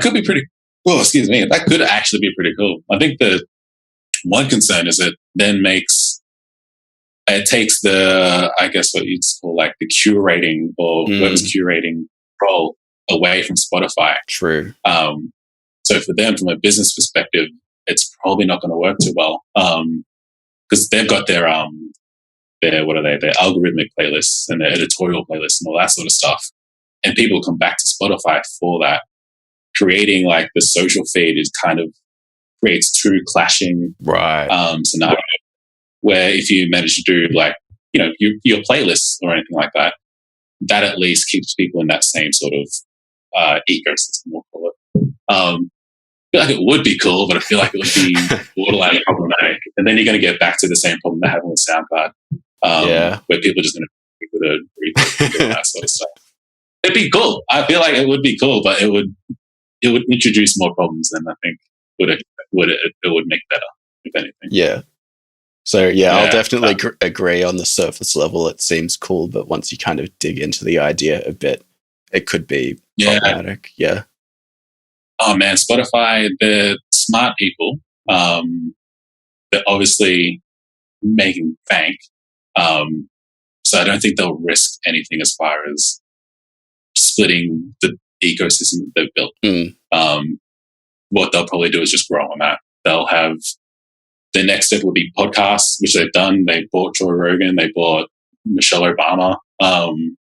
[SPEAKER 3] could be pretty cool. Excuse me. That could actually be pretty cool. I think the one concern is it then takes the, I guess what you'd call like the curating or whoever's curating role away from Spotify.
[SPEAKER 2] True.
[SPEAKER 3] So for them, from a business perspective, it's probably not going to work too well because they've got their algorithmic playlists and their editorial playlists and all that sort of stuff, and people come back to Spotify for that. Creating like the social feed is kind of creates two clashing scenarios where if you manage to do like your playlists or anything like that, that at least keeps people in that same sort of ecosystem, we'll call it. I feel like it would be cool, but I feel like it would be borderline problematic. And then you're going to get back to the same problem they have on SoundCloud, where people are just going to with a read and that sort of stuff. It'd be cool. I feel like it would be cool, but it would introduce more problems than I think it would make better, if anything.
[SPEAKER 2] Yeah. So I'll definitely agree on the surface level. It seems cool, but once you kind of dig into the idea a bit, it could be problematic. Yeah.
[SPEAKER 3] Oh man, Spotify, they're smart people. They're obviously making bank. So I don't think they'll risk anything as far as splitting the ecosystem that they've built. What they'll probably do is just grow on that. They'll have the next step would be podcasts, which they've done. They bought Joe Rogan, they bought Michelle Obama, and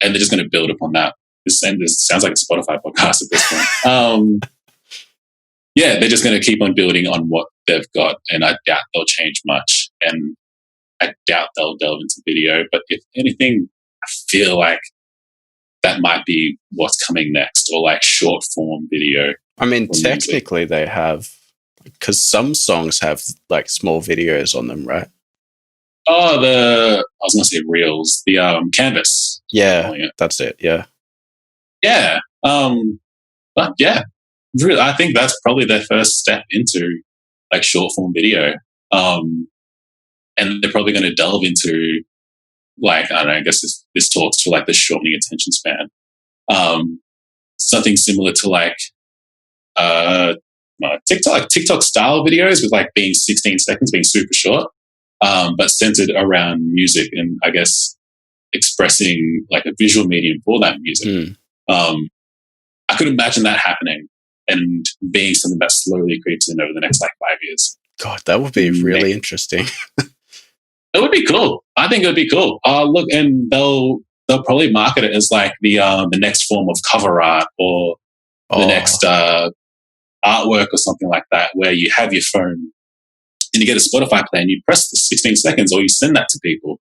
[SPEAKER 3] they're just going to build upon that. This sounds like a Spotify podcast at this point. Yeah, they're just going to keep on building on what they've got, and I doubt they'll change much, and I doubt they'll delve into video. But if anything, I feel like that might be what's coming next, or like short form video.
[SPEAKER 2] I mean, technically they have, because some songs have like small videos on them, right?
[SPEAKER 3] Oh, I was going to say reels, the Canvas.
[SPEAKER 2] Yeah, that's it. Yeah.
[SPEAKER 3] Yeah. But yeah, really, I think that's probably their first step into like short form video. And they're probably going to delve into like, I don't know, I guess this talks to like the shortening attention span. Something similar to like TikTok style videos with like being 16 seconds, being super short, but centered around music and I guess expressing like a visual medium for that music. I could imagine that happening and being something that slowly creeps in over the next like 5 years.
[SPEAKER 2] God, that would be really interesting.
[SPEAKER 3] It would be cool. I think it would be cool. Look, and they'll probably market it as like the next form of cover art or the next artwork or something like that, where you have your phone and you get a Spotify play and you press the 16 seconds or you send that to people,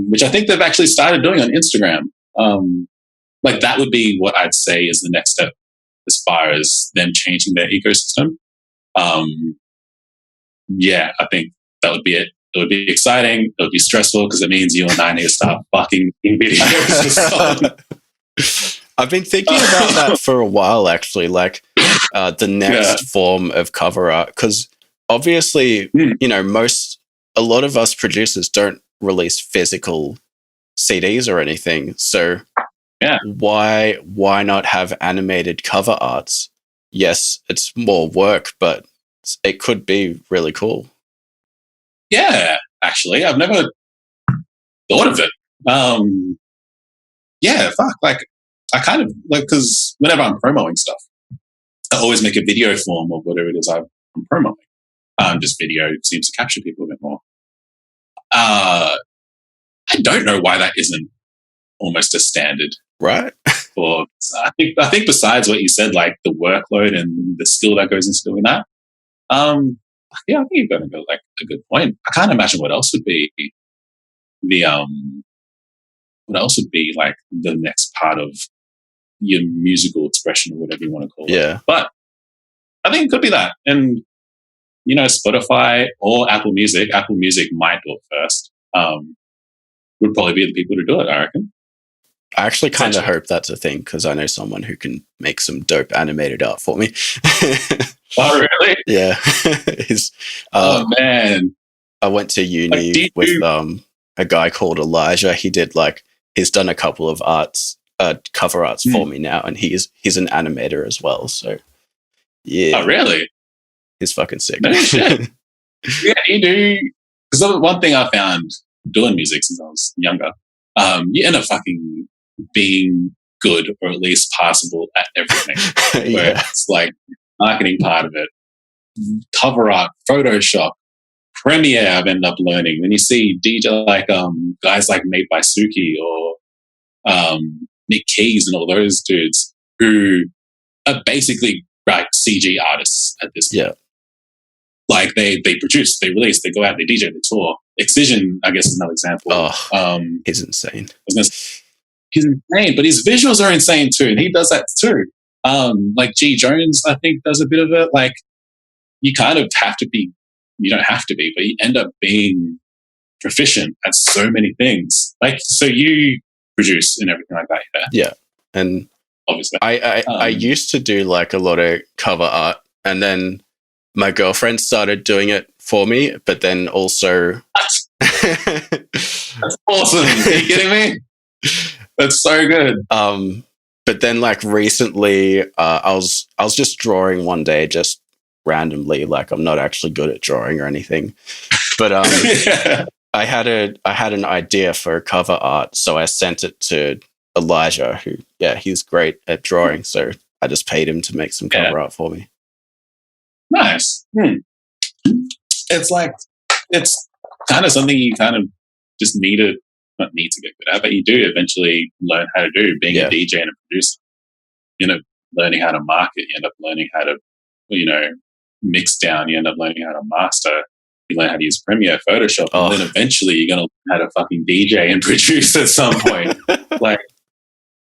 [SPEAKER 3] which I think they've actually started doing on Instagram. Like that would be what I'd say is the next step as far as them changing their ecosystem. Yeah, I think that would be it. It would be exciting. It would be stressful because it means you and I need to start fucking in videos.
[SPEAKER 2] I've been thinking about that for a while, actually, like the next form of cover art. Because obviously, you know, a lot of us producers don't release physical CDs or anything. So why not have animated cover arts? Yes, it's more work, but it could be really cool.
[SPEAKER 3] Yeah, actually, I've never thought of it. Yeah, fuck. Like, I kind of like, because whenever I'm promoting stuff, I always make a video form of whatever it is I'm promoting. Just video seems to capture people a bit more. I don't know why that isn't almost a standard,
[SPEAKER 2] right?
[SPEAKER 3] Or I think besides what you said, like the workload and the skill that goes into doing that. Yeah, I think you've got a good point. I can't imagine what else would be like the next part of your musical expression or whatever you want to call it.
[SPEAKER 2] Yeah.
[SPEAKER 3] But I think it could be that. And, you know, Spotify or Apple Music might do it first. Would probably be the people to do it, I reckon.
[SPEAKER 2] I actually kind of hope that's a thing because I know someone who can make some dope animated art for me.
[SPEAKER 3] Oh, really?
[SPEAKER 2] Yeah.
[SPEAKER 3] Oh, man.
[SPEAKER 2] I went to uni with a guy called Elijah. He's done a couple of cover arts for me now, and he's an animator as well. So, yeah.
[SPEAKER 3] Oh, really?
[SPEAKER 2] He's fucking sick.
[SPEAKER 3] No shit. Yeah, you do. Because one thing I found doing music since I was younger, you end up fucking being good or at least passable at everything. Where it's like marketing part of it, cover art, Photoshop, Premiere. I've ended up learning. When you see DJ like guys like Made by Suki or Nick Keys and all those dudes who are basically like CG artists at this point.
[SPEAKER 2] Yeah.
[SPEAKER 3] Like they produce, they release, they go out, they DJ, they tour. Excision, I guess, is another example.
[SPEAKER 2] Oh, he's insane.
[SPEAKER 3] He's insane, but his visuals are insane too, and he does that too. Like G Jones, I think, does a bit of it. Like you kind of have to be, you don't have to be, but you end up being proficient at so many things. Like, so you produce and everything like that.
[SPEAKER 2] Yeah. And
[SPEAKER 3] obviously,
[SPEAKER 2] I used to do like a lot of cover art, and then my girlfriend started doing it for me, but then also
[SPEAKER 3] that's awesome. Are you kidding me? That's so good.
[SPEAKER 2] But then like recently, I was just drawing one day, just randomly. Like I'm not actually good at drawing or anything, but I had an idea for cover art, so I sent it to Elijah, who he's great at drawing. So I just paid him to make some cover art for me.
[SPEAKER 3] Nice. it's like, it's kind of something you kind of just not need to get good at, but you do eventually learn how to do, being a DJ and a producer. You end up learning how to market, you end up learning how to, mix down, you end up learning how to master, you learn how to use Premiere, Photoshop, and then eventually you're going to learn how to fucking DJ and produce at some point. Like,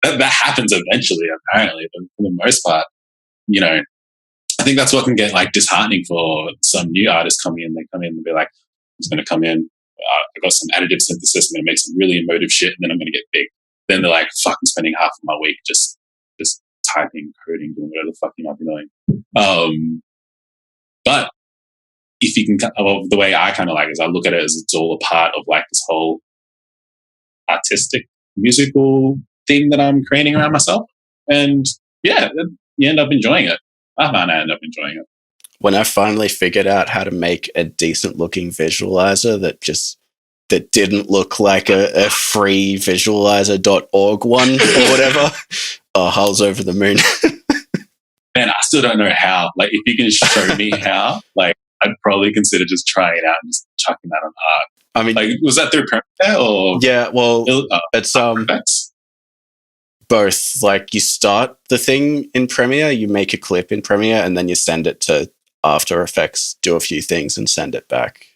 [SPEAKER 3] that happens eventually, apparently, but for the most part, I think that's what can get like disheartening for some new artists coming in. They come in and be like, I'm just going to come in, I've got some additive synthesis, I'm going to make some really emotive shit, and then I'm going to get big. Then they're like, fuck, I'm spending half of my week just typing, coding, doing whatever the fuck you might be doing. But if you can, the way I kind of like it is I look at it as it's all a part of like this whole artistic musical thing that I'm creating around myself. And yeah, you end up enjoying it. I found I end up enjoying it.
[SPEAKER 2] When I finally figured out how to make a decent looking visualizer that didn't look like a free visualizer.org one or whatever, I was over the moon.
[SPEAKER 3] Man, I still don't know how. Like, if you can show me how, like, I'd probably consider just trying it out and just chucking that on art.
[SPEAKER 2] I mean,
[SPEAKER 3] like, was that through Premiere or?
[SPEAKER 2] Yeah, well, it's both. Like, you start the thing in Premiere, you make a clip in Premiere, and then you send it to After Effects, do a few things, and send it back.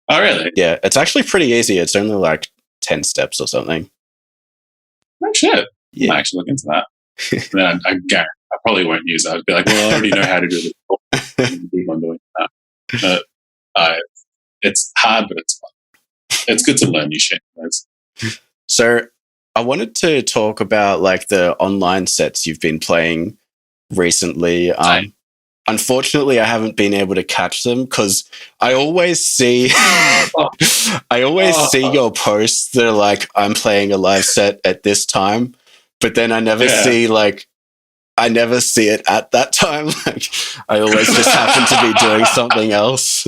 [SPEAKER 3] Oh, really?
[SPEAKER 2] Yeah, it's actually pretty easy. It's only like 10 steps or something.
[SPEAKER 3] Oh, shit.
[SPEAKER 2] Yeah.
[SPEAKER 3] I might actually look into that. And then I probably won't use it. I'd be like, well, I already know how to do this. Keep on doing that. But it's hard, but it's fun. It's good to learn new shit.
[SPEAKER 2] So I wanted to talk about like the online sets you've been playing recently. Unfortunately, I haven't been able to catch them because I always see see your posts that are like, I'm playing a live set at this time, but then I never see it at that time. Like, I always just happen to be doing something else.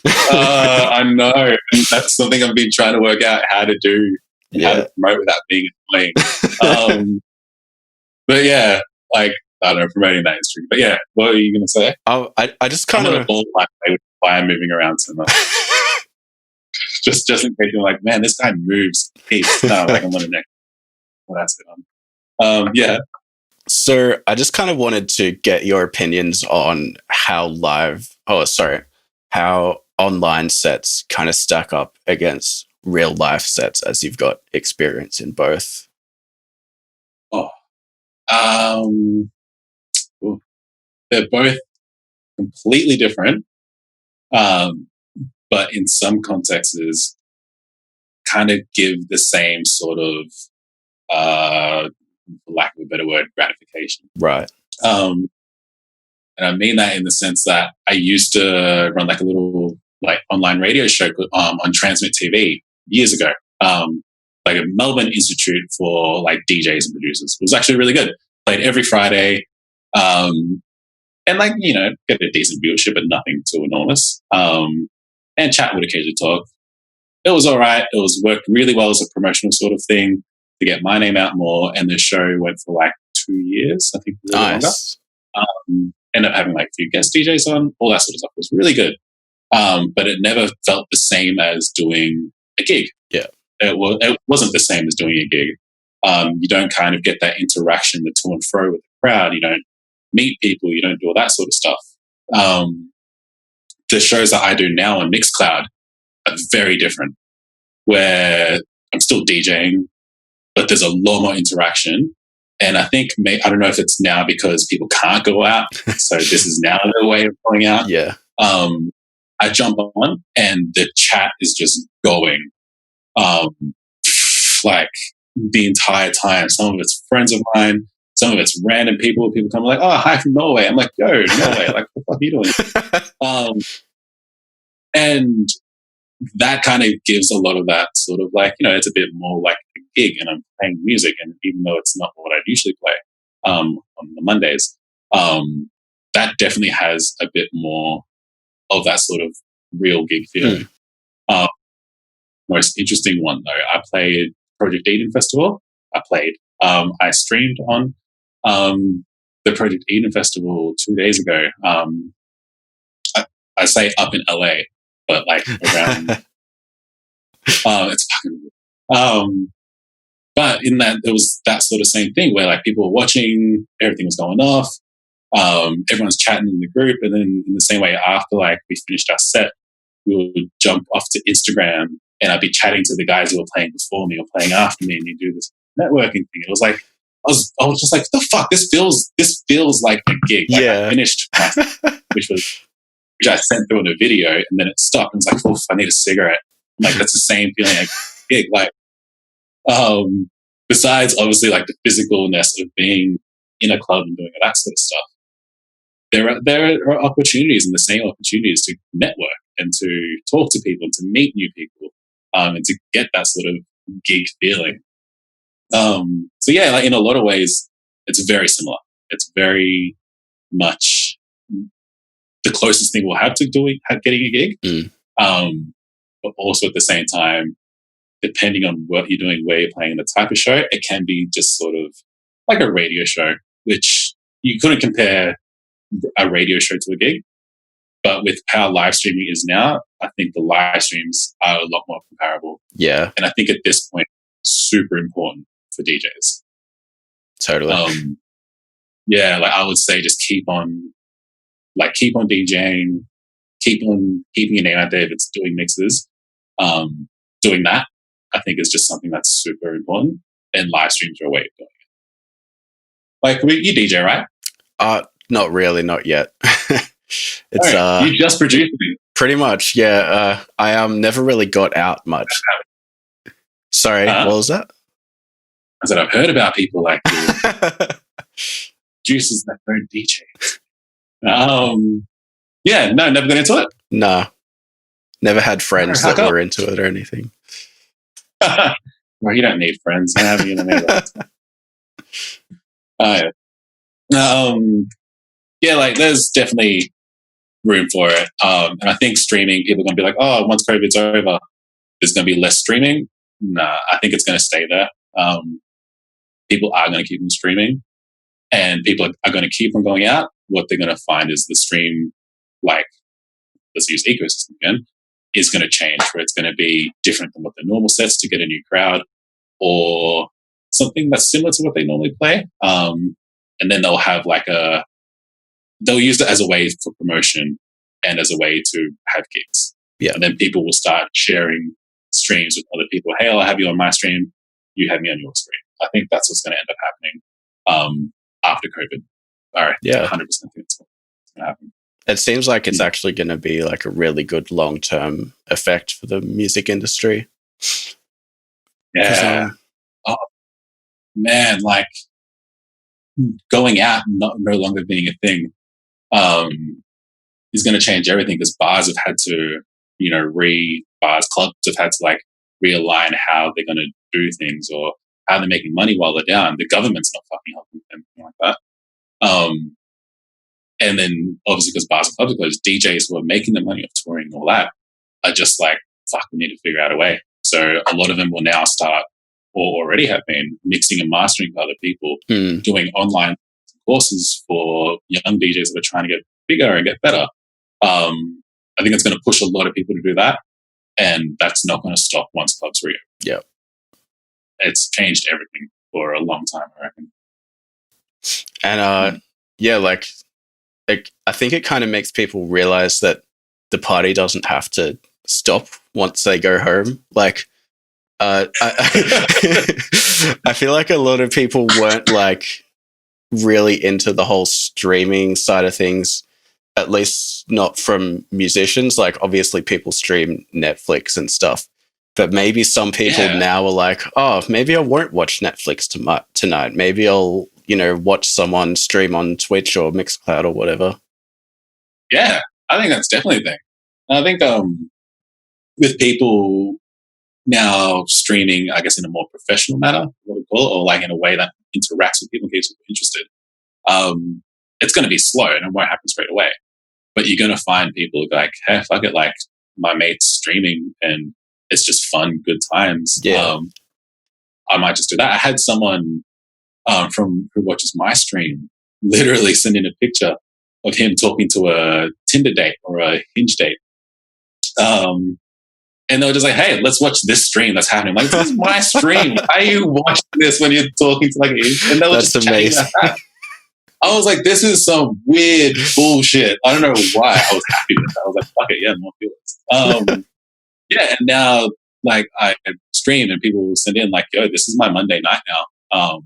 [SPEAKER 3] I know. And that's something I've been trying to work out how to do, how to promote without being playing. But yeah, like, I don't know, promoting that is tricky. But yeah, what are you going to say?
[SPEAKER 2] I just kind of
[SPEAKER 3] why I'm moving around so much. just in case you're like, man, this guy moves heaps. No, like I'm on the next. Well, that's it. Yeah.
[SPEAKER 2] So I just kind of wanted to get your opinions on how online sets kind of stack up against real life sets, as you've got experience in both.
[SPEAKER 3] They're both completely different, but in some contexts kind of give the same sort of, for lack of a better word, gratification.
[SPEAKER 2] Right.
[SPEAKER 3] And I mean that in the sense that I used to run like a little like online radio show on Transmit TV years ago, like a Melbourne Institute for like DJs and producers. It was actually really good. Played every Friday, and like, get a decent viewership, but nothing too enormous. And chat would occasionally talk. It was all right. It was worked really well as a promotional sort of thing to get my name out more. And the show went for like 2 years, I think.
[SPEAKER 2] Nice.
[SPEAKER 3] Longer. Ended up having like a few guest DJs on, all that sort of stuff. It was really good. But it never felt the same as doing a gig.
[SPEAKER 2] Yeah.
[SPEAKER 3] It wasn't the same as doing a gig. You don't kind of get that interaction, the to and fro with the crowd. You don't meet people. You don't do all that sort of stuff. The shows that I do now on Mixcloud are very different, where I'm still DJing, but there's a lot more interaction. And I think, I don't know if it's now because people can't go out, so this is now their way of going out.
[SPEAKER 2] Yeah.
[SPEAKER 3] I jump on and the chat is just going, like the entire time. Some of it's friends of mine, some of it's random people. People come like, "Oh, hi from Norway." I'm like, "Yo, Norway! Like, what the fuck are you doing?" And that kind of gives a lot of that sort of like, it's a bit more like a gig, and I'm playing music, and even though it's not what I usually play on the Mondays, that definitely has a bit more of that sort of real gig feeling. Most interesting one though, I played Project Eden Festival. I streamed on the Project Eden Festival 2 days ago. I say up in LA, but like around. It's fucking. But in that, there was that sort of same thing where like people were watching, everything was going off, everyone's chatting in the group, and then in the same way after like we finished our set, we would jump off to Instagram, and I'd be chatting to the guys who were playing before me or playing after me, and you do this networking thing. It was like I was just like, what the fuck? This feels like a gig. Like I finished my set, which I sent through in a video, and then it stopped, and it's like, oh, I need a cigarette. Like that's the same feeling like a gig. Like besides obviously like the physicalness of being in a club and doing that sort of stuff, there are opportunities and the same opportunities to network and to talk to people and to meet new people, and to get that sort of gig feeling. So yeah, like in a lot of ways, it's very similar. It's very much the closest thing we'll have to getting a gig. But also at the same time, depending on what you're doing, where you're playing, the type of show, it can be just sort of like a radio show, which you couldn't compare a radio show to a gig. But with how live streaming is now, I think the live streams are a lot more comparable.
[SPEAKER 2] Yeah.
[SPEAKER 3] And I think at this point, super important for DJs.
[SPEAKER 2] Totally.
[SPEAKER 3] Yeah, like I would say just keep on DJing, keep on keeping your name out there if it's doing mixes. Doing that, I think, is just something that's super important. And live streams are a way of doing it. Like, you DJ, right?
[SPEAKER 2] Not really, not yet. It's
[SPEAKER 3] right. You just produced it.
[SPEAKER 2] Pretty much, yeah. I never really got out much. Sorry, what was that?
[SPEAKER 3] I said I've heard about people like you. Juices that don't DJ. Yeah, no, never got into it.
[SPEAKER 2] No, never had friends that were into it or anything.
[SPEAKER 3] Well, you don't need friends. You don't need that. Yeah, like there's definitely room for it. And I think streaming, people are going to be like, oh, once COVID's over, there's going to be less streaming. Nah, I think it's going to stay there. People are going to keep on streaming, and people are going to keep on going out. What they're going to find is the stream, like, let's use ecosystem again, is going to change, where it's going to be different than what the normal sets to get a new crowd, or something that's similar to what they normally play. And then they'll have they'll use it as a way for promotion and as a way to have gigs.
[SPEAKER 2] Yeah.
[SPEAKER 3] And then people will start sharing streams with other people. Hey, I'll have you on my stream. You have me on your stream. I think that's what's going to end up happening after COVID. All right.
[SPEAKER 2] Yeah.
[SPEAKER 3] 100% think it's going to happen.
[SPEAKER 2] It seems like it's actually going to be like a really good long-term effect for the music industry.
[SPEAKER 3] Yeah. Oh, man, like going out and no longer being a thing is going to change everything, because bars have had to, clubs have had to like realign how they're going to do things or how they're making money while they're down. The government's not fucking helping them, anything like that. And then obviously because bars and clubs are closed, DJs who are making the money of touring and all that are just like, fuck, we need to figure out a way. So a lot of them will now start, or already have been, mixing and mastering for other people, doing online courses for young DJs that are trying to get bigger and get better. I think it's going to push a lot of people to do that, and that's not going to stop once clubs reopen.
[SPEAKER 2] Yeah.
[SPEAKER 3] It's changed everything for a long time, I reckon.
[SPEAKER 2] And I think it kind of makes people realize that the party doesn't have to stop once they go home. Like, I feel like a lot of people weren't like really into the whole streaming side of things, at least not from musicians. Like, obviously people stream Netflix and stuff, but maybe some people now are like, oh, maybe I won't watch Netflix tonight. Maybe I'll, watch someone stream on Twitch or Mixcloud or whatever.
[SPEAKER 3] Yeah, I think that's definitely a thing. I think with people now streaming, I guess, in a more professional manner, what we call it, or like in a way that interacts with people and keeps people interested, it's going to be slow and it won't happen straight away. But you're going to find people like, hey, fuck it, like my mate's streaming and it's just fun, good times.
[SPEAKER 2] Yeah.
[SPEAKER 3] I might just do that. I had someone who watches my stream literally send in a picture of him talking to a Tinder date or a Hinge date. And they were just like, hey, let's watch this stream that's happening. Like, this is my stream. Why are you watching this when you're talking to like a... And they were
[SPEAKER 2] That's
[SPEAKER 3] just
[SPEAKER 2] amazing.
[SPEAKER 3] chatting about that. I was like, this is some weird bullshit. I don't know why I was happy with that. I was like, fuck it, yeah, more feelings. Yeah, and now, like, I stream and people will send in, like, yo, this is my Monday night now.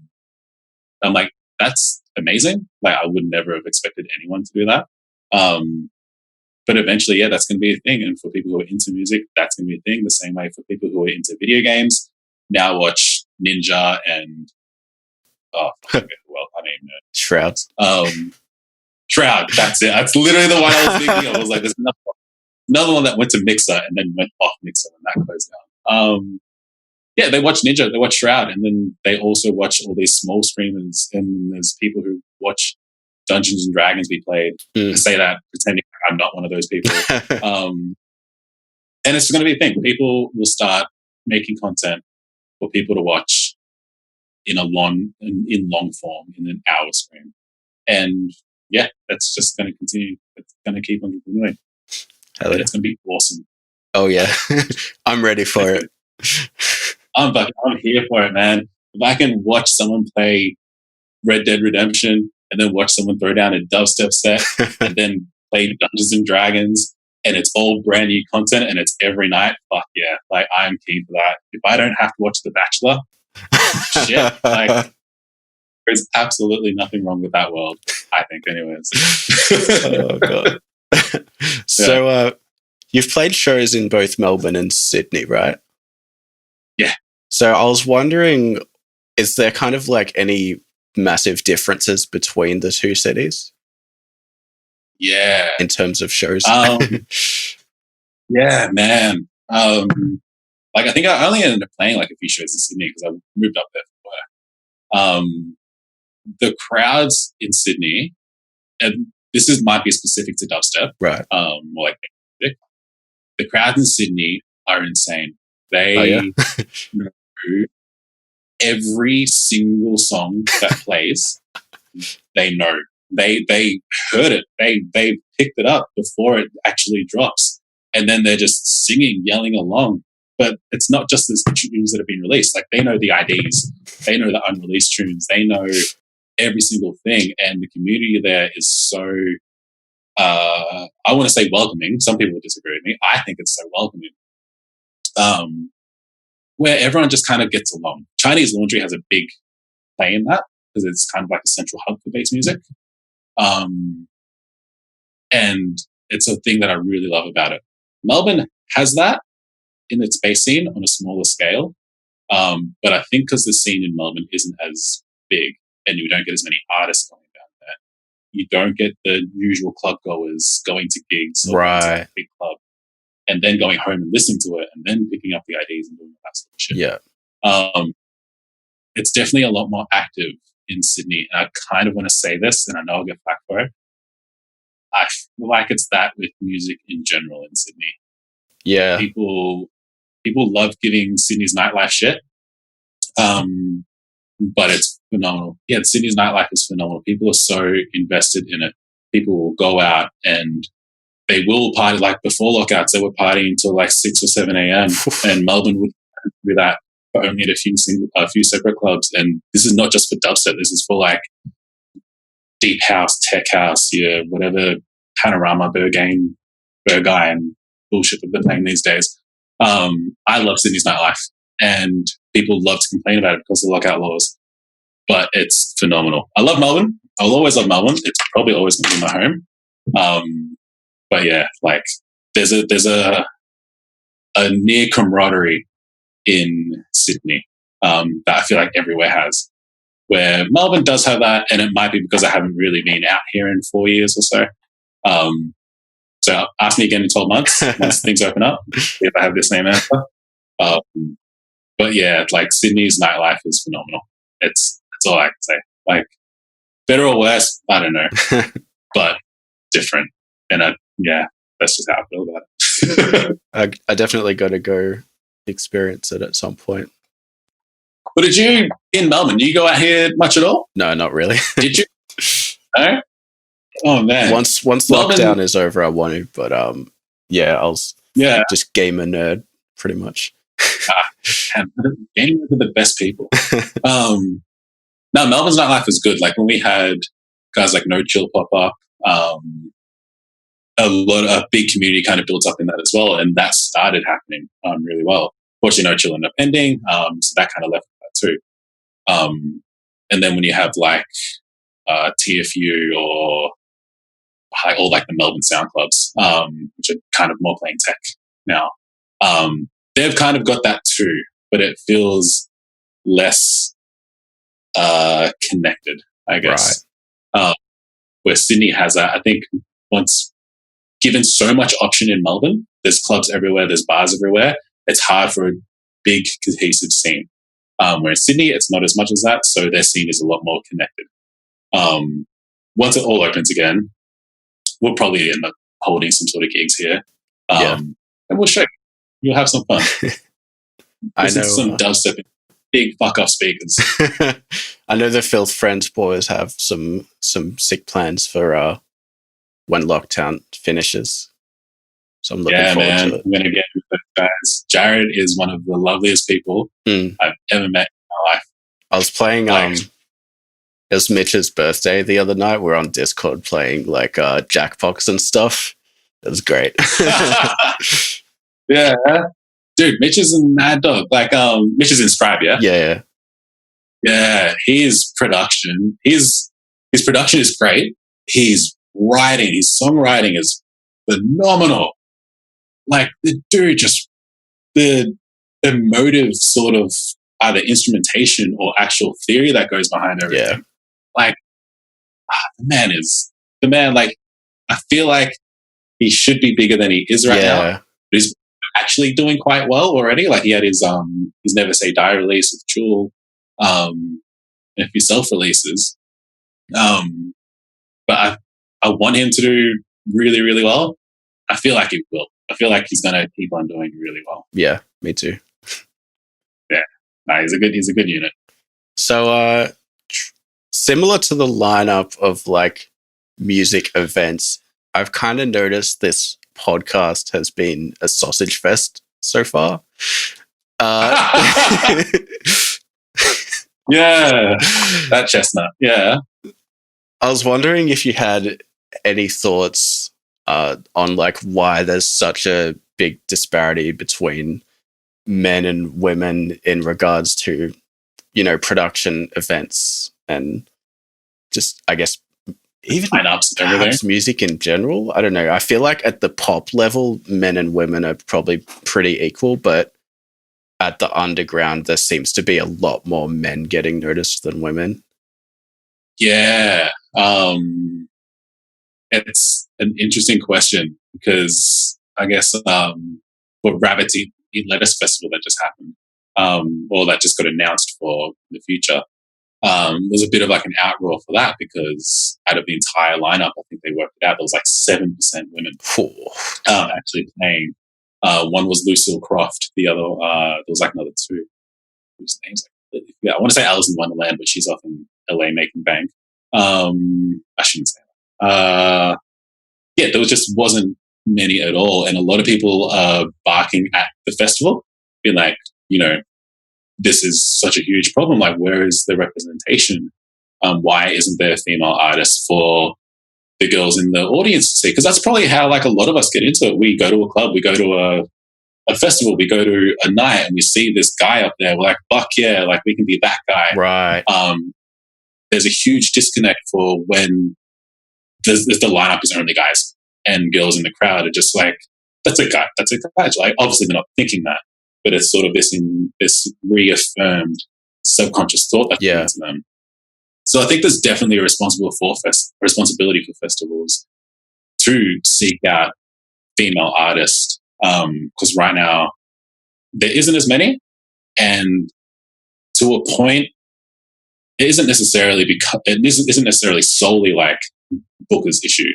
[SPEAKER 3] I'm like, that's amazing. Like, I would never have expected anyone to do that. But eventually, yeah, that's going to be a thing. And for people who are into music, that's going to be a thing. The same way for people who are into video games, now watch Ninja and
[SPEAKER 2] Shroud.
[SPEAKER 3] Shroud. That's it. That's literally the one I was thinking of. I was like, there's another one that went to Mixer and then went off Mixer and that closed down. Yeah, they watch Ninja, they watch Shroud, and then they also watch all these small streamers. And there's people who watch Dungeons and Dragons be played. I say that pretending I'm not one of those people. And it's going to be a thing. People will start making content for people to watch in long form, in an hour stream. And yeah, that's just going to continue. It's going to keep on continuing. And it's going to be awesome.
[SPEAKER 2] Oh yeah, I'm ready for it.
[SPEAKER 3] I'm here for it, man. If I can watch someone play Red Dead Redemption and then watch someone throw down a dubstep set and then play Dungeons and Dragons and it's all brand new content and it's every night, fuck yeah. Like, I'm keen for that. If I don't have to watch The Bachelor, shit, like, there's absolutely nothing wrong with that world, I think, anyways.
[SPEAKER 2] Oh god. So you've played shows in both Melbourne and Sydney, right?
[SPEAKER 3] Yeah.
[SPEAKER 2] So I was wondering, is there kind of like any massive differences between the two cities?
[SPEAKER 3] Yeah.
[SPEAKER 2] In terms of shows?
[SPEAKER 3] Yeah, man. Like, I think I only ended up playing like a few shows in Sydney because I moved up there for work. The crowds in Sydney, and this might be specific to dubstep,
[SPEAKER 2] right?
[SPEAKER 3] More like music. The crowds in Sydney are insane. They know every single song that plays. They know. They heard it. They picked it up before it actually drops, and then they're just singing, yelling along. But it's not just the tunes that have been released. Like, they know the IDs, they know the unreleased tunes, they know every single thing, and the community there is so. I want to say welcoming. Some people would disagree with me. I think it's so welcoming. Where everyone just kind of gets along. Chinese Laundry has a big play in that because it's kind of like a central hub for bass music. And it's a thing that I really love about it. Melbourne has that in its bass scene on a smaller scale. But I think because the scene in Melbourne isn't as big and you don't get as many artists going down there, you don't get the usual club goers going to gigs or going to like a big club and then going home and listening to it and then picking up the IDs and doing that sort of shit.
[SPEAKER 2] Yeah.
[SPEAKER 3] It's definitely a lot more active in Sydney. And I kind of want to say this, and I know I'll get flack for it. I feel like it's that with music in general in Sydney.
[SPEAKER 2] Yeah.
[SPEAKER 3] People love giving Sydney's nightlife shit. But it's phenomenal. Yeah, Sydney's nightlife is phenomenal. People are so invested in it. People will go out and they will party. Like, before lockouts, they were partying until like 6 or 7 a.m. and Melbourne would do that, but only at a few separate clubs. And this is not just for dubstep. This is for like deep house, tech house, yeah, whatever Panorama, Berghain bullshit that they're playing these days. I love Sydney's nightlife, and people love to complain about it because of the lockout laws. But it's phenomenal. I love Melbourne. I'll always love Melbourne. It's probably always going to be my home. But yeah, like there's a near camaraderie in Sydney that I feel like everywhere has. Where Melbourne does have that, and it might be because I haven't really been out here in 4 years or so. So ask me again in 12 months once things open up, if I have the same answer. But yeah, like Sydney's nightlife is phenomenal. That's all I can say. Like, better or worse, I don't know, but different. And yeah, that's just how I feel about it.
[SPEAKER 2] I definitely got to go experience it at some point.
[SPEAKER 3] But did you, in Melbourne, do you go out here much at all?
[SPEAKER 2] No, not really.
[SPEAKER 3] Did you? No? Oh man,
[SPEAKER 2] Once
[SPEAKER 3] Melbourne,
[SPEAKER 2] lockdown is over, I want to. But yeah,
[SPEAKER 3] yeah,
[SPEAKER 2] just gamer nerd pretty much.
[SPEAKER 3] man, gaming with the best people. No, Melbourne's nightlife was good. Like when we had guys like No Chill pop up, a big community kind of built up in that as well, and that started happening really well. Fortunately, No Chill ended up ending, so that kind of left that too. And then when you have like TFU or like the Melbourne Sound Clubs, which are kind of more playing tech now, they've kind of got that too, but it feels less connected, I guess. Right. Where Sydney has that, I think once given so much option in Melbourne, there's clubs everywhere, there's bars everywhere, it's hard for a big cohesive scene. Where in Sydney, it's not as much as that, so their scene is a lot more connected. Once it all opens again, we'll probably end up holding some sort of gigs here. And we'll show you. You'll have some fun.
[SPEAKER 2] I know
[SPEAKER 3] some dubstep in big fuck off speakers.
[SPEAKER 2] I know the Filth Friends boys have some sick plans for when lockdown finishes. So I'm looking forward to it.
[SPEAKER 3] I'm going to get with those guys. Jared is one of the loveliest people I've ever met in my life.
[SPEAKER 2] I was playing, it was Mitch's birthday the other night. We're on Discord playing like Jackbox and stuff. It was great.
[SPEAKER 3] Yeah. Dude, Mitch is a mad dog. Like, Mitch is in Scribe, yeah?
[SPEAKER 2] Yeah.
[SPEAKER 3] Yeah, his production is great. His writing, his songwriting is phenomenal. Like the dude the emotive sort of either instrumentation or actual theory that goes behind everything. Yeah. Like the man, like I feel like he should be bigger than he is right now. But he's actually doing quite well already. Like he had his Never Say Die release with Jewel, and a few self-releases. But I want him to do really, really well. I feel like he will. I feel like he's going to keep on doing really well.
[SPEAKER 2] Yeah, me too.
[SPEAKER 3] Yeah. No, he's a good unit.
[SPEAKER 2] So, similar to the lineup of like music events, I've kind of noticed this podcast has been a sausage fest so far.
[SPEAKER 3] Yeah, that chestnut. Yeah.
[SPEAKER 2] I was wondering if you had any thoughts on like why there's such a big disparity between men and women in regards to, production events and just, I guess, even
[SPEAKER 3] lineups and everything.
[SPEAKER 2] Music in general. I don't know. I feel like at the pop level, men and women are probably pretty equal, but at the underground, there seems to be a lot more men getting noticed than women.
[SPEAKER 3] Yeah. It's an interesting question because I guess for Rabbit's Eat Lettuce Festival that just happened, or that just got announced for the future, there's a bit of like an outroar for that because out of the entire lineup, I think they worked it out, there was like 7% women actually playing. One was Lucille Croft, the other, there was like another two whose names I want to say Alice in Wonderland, but she's off in LA making bank. I shouldn't say that. There just wasn't many at all. And a lot of people barking at the festival, being like, this is such a huge problem. Like, where is the representation? Why isn't there female artists for the girls in the audience to see? Because that's probably how like a lot of us get into it. We go to a club, we go to a festival, we go to a night and we see this guy up there. We're like, fuck yeah, like we can be that guy.
[SPEAKER 2] Right.
[SPEAKER 3] There's a huge disconnect for when the lineup is only guys and girls in the crowd are just like, that's a guy. Like, obviously they're not thinking that, but it's sort of this reaffirmed subconscious thought that comes to them. So I think there's definitely a responsibility for festivals to seek out female artists, because right now there isn't as many, and to a point, it isn't necessarily solely like Booker's issue.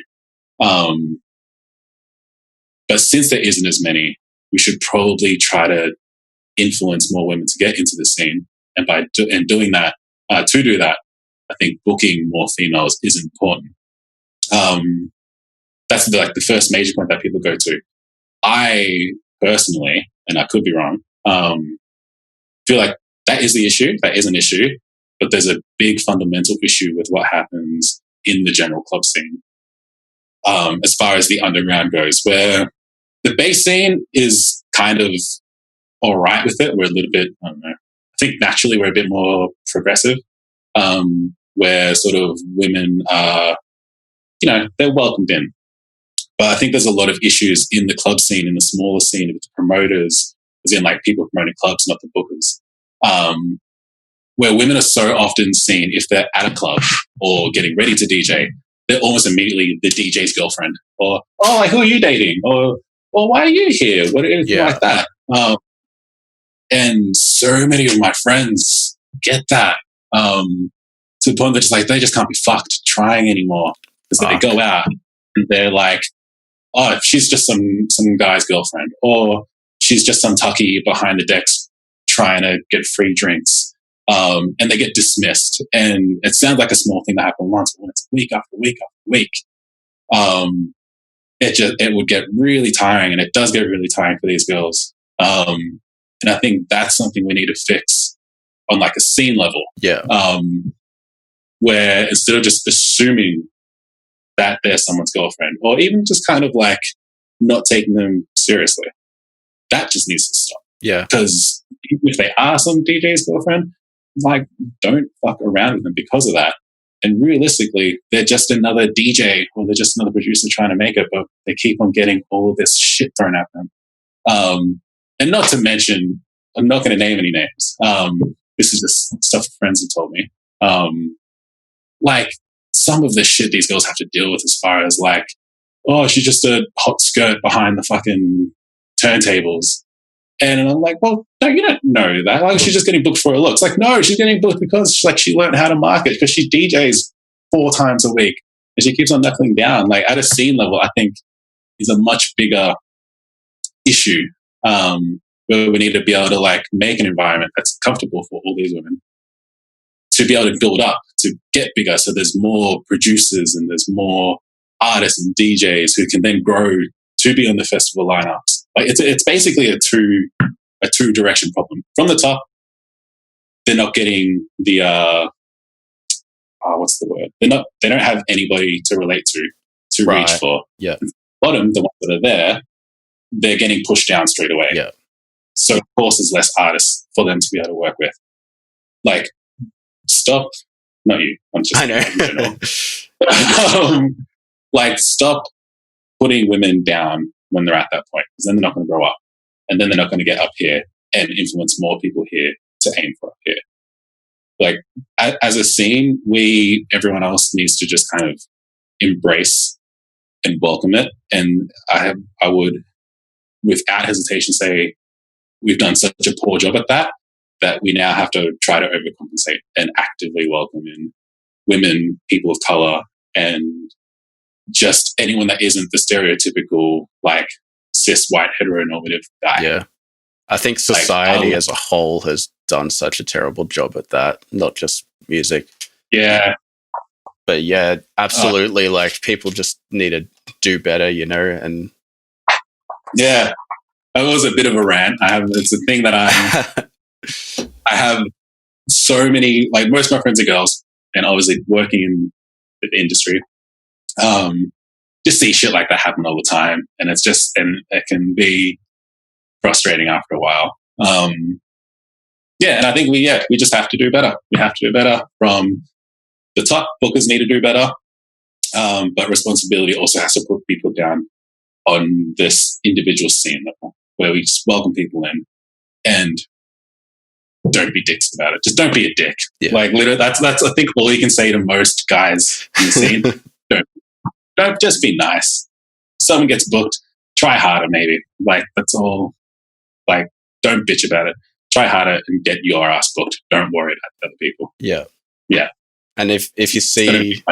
[SPEAKER 3] But since there isn't as many, we should probably try to influence more women to get into the scene. And by doing that, I think booking more females is important. That's the first major point that people go to. I personally, and I could be wrong, feel like that is the issue. That is an issue, but there's a big fundamental issue with what happens in the general club scene, as far as the underground goes, where the bass scene is kind of all right with it. We're a little bit, I don't know, I think naturally we're a bit more progressive, where sort of women are, they're welcomed in. But I think there's a lot of issues in the club scene, in the smaller scene, with the promoters, as in like people promoting clubs, not the bookers, where women are so often seen, if they're at a club or getting ready to DJ, they're almost immediately the DJ's girlfriend, or, oh, like, who are you dating? Or why are you here? What anything like that. And so many of my friends get that, to the point that they just can't be fucked trying anymore, because they go out and they're like, oh, she's just some guy's girlfriend, or she's just some tucky behind the decks trying to get free drinks, and they get dismissed. And it sounds like a small thing that happened once, but when it's week after week after week, it would get really tiring, and it does get really tiring for these girls. And I think that's something we need to fix on like a scene level.
[SPEAKER 2] Yeah.
[SPEAKER 3] Where instead of just assuming that they're someone's girlfriend, or even just kind of like not taking them seriously, that just needs to stop.
[SPEAKER 2] Yeah.
[SPEAKER 3] Because even if they are some DJ's girlfriend, like, don't fuck around with them because of that. And realistically, they're just another DJ, or they're just another producer trying to make it, but they keep on getting all of this shit thrown at them. And not to mention, I'm not going to name any names. This is just stuff friends have told me. Like, some of the shit these girls have to deal with, as far as like, oh, she's just a hot skirt behind the fucking turntables. And I'm like, well, no, you don't know that. Like, she's just getting booked for her looks. Like, no, she's getting booked because she learned how to market, because she DJs 4 times a week and she keeps on knuckling down. Like, at a scene level, I think is a much bigger issue, where we need to be able to like make an environment that's comfortable for all these women to be able to build up, to get bigger. So there's more producers and there's more artists and DJs who can then grow to be on the festival lineups. Like, it's basically a two direction problem. From the top, they're not getting the what's the word? They don't have anybody to relate to reach for.
[SPEAKER 2] Yeah.
[SPEAKER 3] Bottom, the ones that are there, they're getting pushed down straight away.
[SPEAKER 2] Yeah.
[SPEAKER 3] So of course there's less artists for them to be able to work with. Like, stop. Not you. I'm just.
[SPEAKER 2] I know.
[SPEAKER 3] Like, stop putting women down when they're at that point, because then they're not going to grow up, and then they're not going to get up here and influence more people here to aim for up here. Like, as a scene, everyone else needs to just kind of embrace and welcome it. And I would, without hesitation, say we've done such a poor job at that we now have to try to overcompensate and actively welcome in women, people of color, and just anyone that isn't the stereotypical, like, cis white heteronormative guy.
[SPEAKER 2] Yeah. I think society as a whole has done such a terrible job at that, not just music.
[SPEAKER 3] Yeah.
[SPEAKER 2] But yeah, absolutely. Like, people just need to do better, and
[SPEAKER 3] yeah, that was a bit of a rant. It's a thing that I have so many, like, most of my friends are girls, and obviously working in the industry, just see shit like that happen all the time, and it can be frustrating after a while. And I think we just have to do better. We have to do better from the top. Bookers need to do better, but responsibility also has to be put down on this individual scene level, where we just welcome people in and don't be dicks about it. Just don't be a dick.
[SPEAKER 2] Yeah.
[SPEAKER 3] Like, literally, that's I think all you can say to most guys in the scene. Don't just be nice. Someone gets booked, try harder, maybe. Like, that's all. Like, don't bitch about it. Try harder and get your ass booked. Don't worry about other people.
[SPEAKER 2] Yeah.
[SPEAKER 3] Yeah.
[SPEAKER 2] And if you see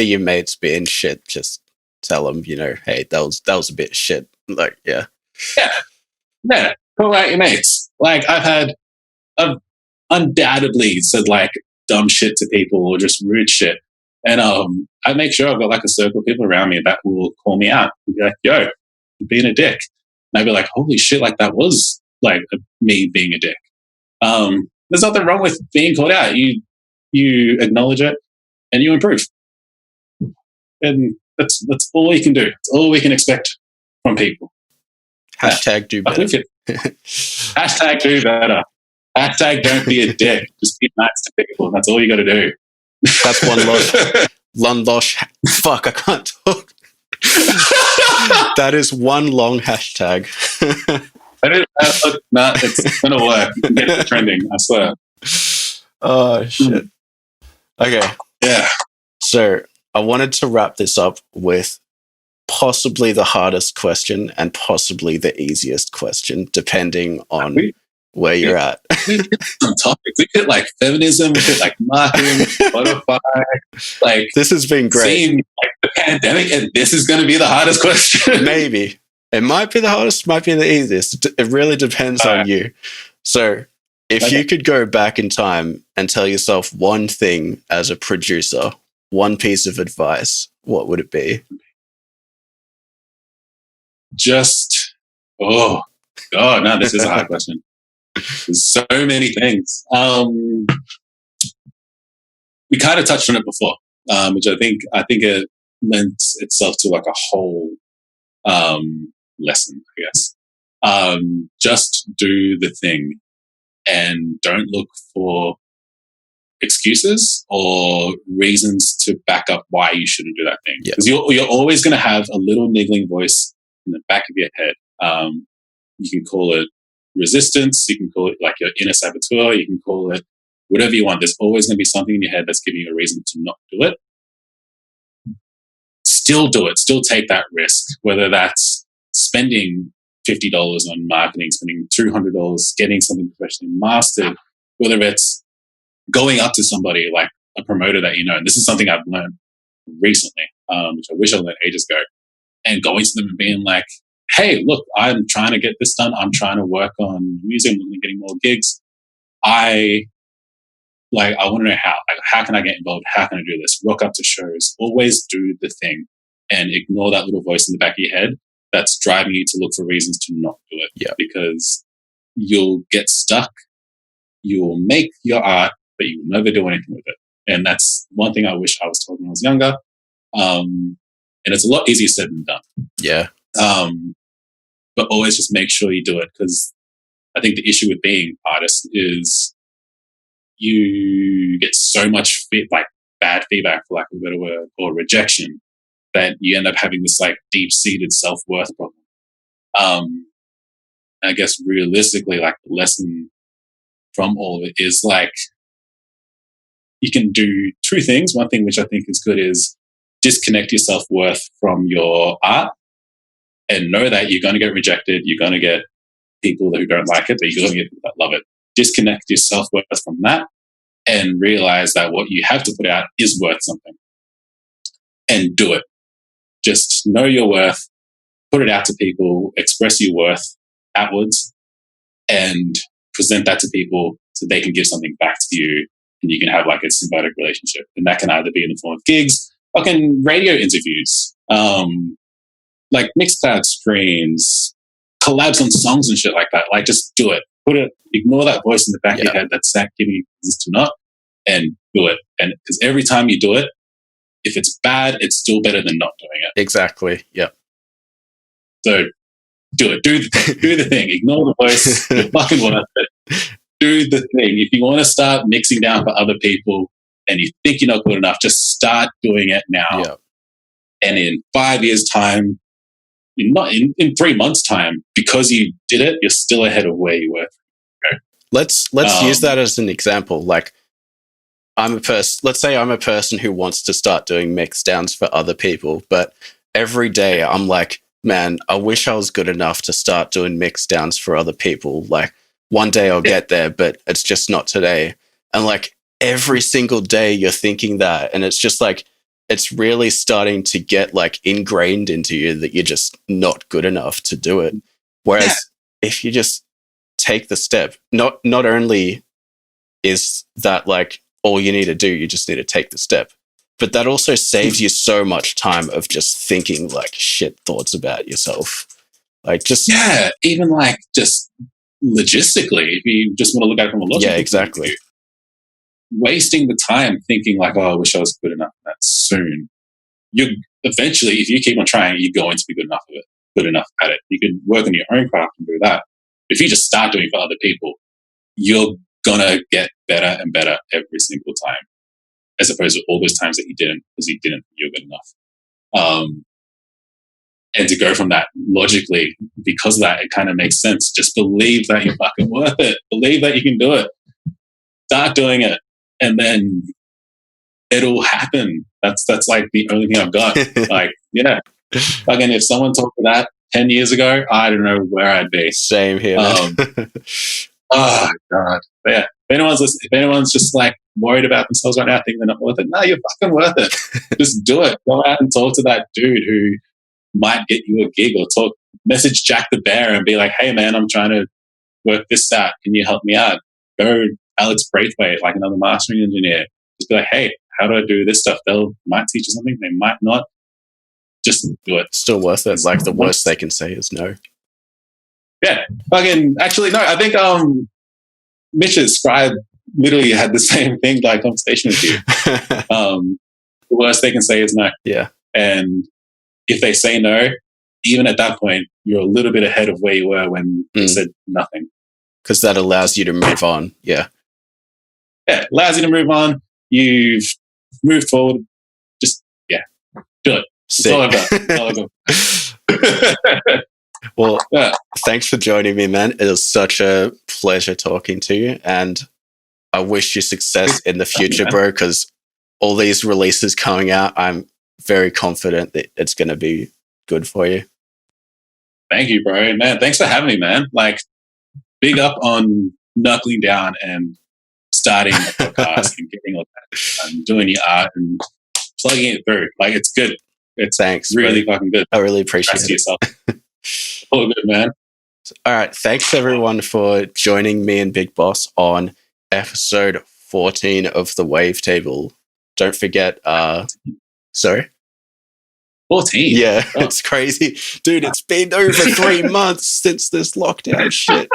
[SPEAKER 2] your mates being shit, just tell them, hey, that was a bit shit. Like, yeah.
[SPEAKER 3] Yeah. Call out your mates. Like, I've undoubtedly said like dumb shit to people or just rude shit. And I make sure I've got like a circle of people around me that will call me out and be like, yo, you're being a dick. And I'd be like, holy shit, like that was like me being a dick. There's nothing wrong with being called out. You acknowledge it and you improve. And that's all you can do. It's all we can expect from people.
[SPEAKER 2] Hashtag do better.
[SPEAKER 3] Hashtag do better. Hashtag don't be a dick. Just be nice to people. That's all you got to do.
[SPEAKER 2] That's one losh. Fuck, I can't talk. That is one long hashtag.
[SPEAKER 3] It's gonna work. You can get it trending. I swear.
[SPEAKER 2] Oh shit. Okay.
[SPEAKER 3] Yeah.
[SPEAKER 2] So I wanted to wrap this up with possibly the hardest question and possibly the easiest question, depending on where you're at.
[SPEAKER 3] We hit some topics. We hit like feminism, we hit like marketing, Spotify. Like
[SPEAKER 2] this has been great.
[SPEAKER 3] Seeing like the pandemic, and this is going to be the hardest question.
[SPEAKER 2] Maybe it might be the hardest, might be the easiest. It really depends on you. So, if you could go back in time and tell yourself one thing as a producer, one piece of advice, what would it be?
[SPEAKER 3] Just oh god, no, this is a hard question. There's so many things. We kind of touched on it before, which I think it lends itself to like a whole lesson, I guess. Just do the thing and don't look for excuses or reasons to back up why you shouldn't do that thing. Because you're always going to have a little niggling voice in the back of your head. You can call it resistance, you can call it like your inner saboteur, you can call it whatever you want. There's always going to be something in your head that's giving you a reason to not do it. Still do it. Still take that risk, whether that's spending $50 on marketing, spending $200 getting something professionally mastered, whether it's going up to somebody like a promoter that you know. And this is something I've learned recently, which I wish I learned ages ago, and going to them and being like, hey, look, I'm trying to get this done. I'm trying to work on music and getting more gigs. I want to know how. Like, how can I get involved? How can I do this? Rock up to shows. Always do the thing and ignore that little voice in the back of your head that's driving you to look for reasons to not do it.
[SPEAKER 2] Yeah.
[SPEAKER 3] Because you'll get stuck. You'll make your art, but you will never do anything with it. And that's one thing I wish I was told when I was younger. And it's a lot easier said than done.
[SPEAKER 2] Yeah.
[SPEAKER 3] But always just make sure you do it, because I think the issue with being artists is you get so much bad feedback, for lack of a better word, or rejection, that you end up having this like deep-seated self-worth problem. I guess realistically, like the lesson from all of it is like you can do two things. One thing which I think is good is disconnect your self-worth from your art and know that you're going to get rejected. You're going to get people who don't like it, but you're going to get people that love it. Disconnect your self-worth from that and realize that what you have to put out is worth something, and do it. Just know your worth, put it out to people, express your worth outwards, and present that to people so they can give something back to you, and you can have like a symbiotic relationship. And that can either be in the form of gigs, fucking radio interviews, like Mixcloud streams, collabs on songs and shit like that. Like, just do it. Ignore that voice in the back of your head that's giving you reasons to not, and do it. And because every time you do it, if it's bad, it's still better than not doing it.
[SPEAKER 2] Exactly. Yep.
[SPEAKER 3] So do it. Do the thing. Do the thing. Ignore the voice. You're fucking worth it. Do the thing. If you want to start mixing down for other people and you think you're not good enough, just start doing it now.
[SPEAKER 2] Yep.
[SPEAKER 3] And in 5 years' time, not in 3 months' time, because you did it, you're still ahead of where you were. Okay?
[SPEAKER 2] Let's use that as an example. Like, let's say I'm a person who wants to start doing mix downs for other people, but every day I'm like, man, I wish I was good enough to start doing mix downs for other people. Like, one day I'll get there, but it's just not today. And like every single day you're thinking that, and it's just like, it's really starting to get like ingrained into you that you're just not good enough to do it. Whereas if you just take the step, not only is that like all you need to do, you just need to take the step. But that also saves you so much time of just thinking like shit thoughts about yourself. Like just
[SPEAKER 3] Yeah, even like just logistically, if you just want to look at it from a logical point of
[SPEAKER 2] exactly.
[SPEAKER 3] view, wasting the time thinking like, oh, I wish I was good enough at that soon. You eventually, if you keep on trying, you're going to be good enough at it. You can work on your own craft and do that. If you just start doing it for other people, you're gonna get better and better every single time, as opposed to all those times that you didn't because you didn't think you were good enough. And to go from that logically, because of that, it kind of makes sense. Just believe that you're fucking worth it. Believe that you can do it. Start doing it, and then it'll happen. That's like the only thing I've got. Like, yeah. Again, if someone told me that 10 years ago, I don't know where I'd be.
[SPEAKER 2] Same here. Man.
[SPEAKER 3] Oh God. But yeah. If anyone's just like worried about themselves right now, thinking they're not worth it, no, you're fucking worth it. Just do it. Go out and talk to that dude who might get you a gig, or message Jack the Bear and be like, hey man, I'm trying to work this out. Can you help me out? Go Alex Braithwaite, like another mastering engineer. Just be like, hey, how do I do this stuff? Might teach you something, they might not. Just do it.
[SPEAKER 2] Still worth it. Like the worst they can say is no.
[SPEAKER 3] Yeah. Actually, no, I think Mitch's Scribe literally had the same thing, like conversation with you. The worst they can say is no.
[SPEAKER 2] Yeah.
[SPEAKER 3] And if they say no, even at that point, you're a little bit ahead of where you were when they said nothing.
[SPEAKER 2] Because that allows you to move on. Yeah.
[SPEAKER 3] Yeah, allows you to move on. You've moved forward. Just, yeah, do it. That's all I've got. That's all I've got.
[SPEAKER 2] Well, thanks for joining me, man. It was such a pleasure talking to you. And I wish you success in the future, bro, because all these releases coming out, I'm very confident that it's going to be good for you.
[SPEAKER 3] Thank you, bro. Man, thanks for having me, man. Like, big up on knuckling down and starting a podcast and getting all that and doing your art and plugging it through. Like, it's good. It's
[SPEAKER 2] thanks,
[SPEAKER 3] really
[SPEAKER 2] bro.
[SPEAKER 3] fucking good.
[SPEAKER 2] I really appreciate it.
[SPEAKER 3] Yourself. All good, man.
[SPEAKER 2] All right. Thanks, everyone, for joining me and Big Boss on episode 14 of the Wavetable. Don't forget, sorry?
[SPEAKER 3] 14?
[SPEAKER 2] Yeah, it's crazy. Dude, it's been over 3 months since this lockdown shit.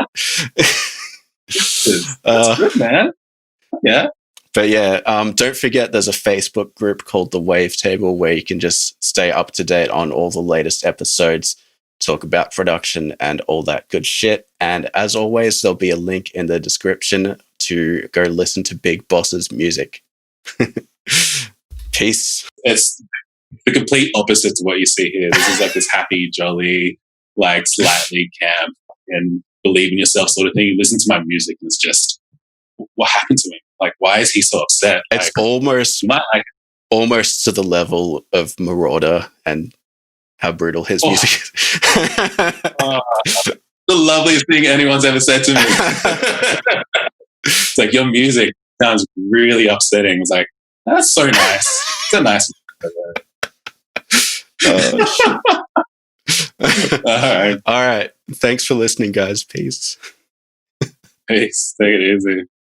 [SPEAKER 3] That's good, man. Yeah.
[SPEAKER 2] But yeah, don't forget there's a Facebook group called The Wavetable where you can just stay up to date on all the latest episodes, talk about production and all that good shit. And as always, there'll be a link in the description to go listen to Big Boss's music. Peace.
[SPEAKER 3] It's the complete opposite to what you see here. This is like this happy, jolly, like slightly camp and believe in yourself sort of thing. You listen to my music and it's just, what happened to him? Like, why is he so upset?
[SPEAKER 2] It's
[SPEAKER 3] like,
[SPEAKER 2] almost to the level of Marauder and how brutal his music is.
[SPEAKER 3] The loveliest thing anyone's ever said to me. It's like, your music sounds really upsetting. It's like, that's so nice. It's a nice. All
[SPEAKER 2] right. Thanks for listening, guys. Peace.
[SPEAKER 3] Peace. Take it easy.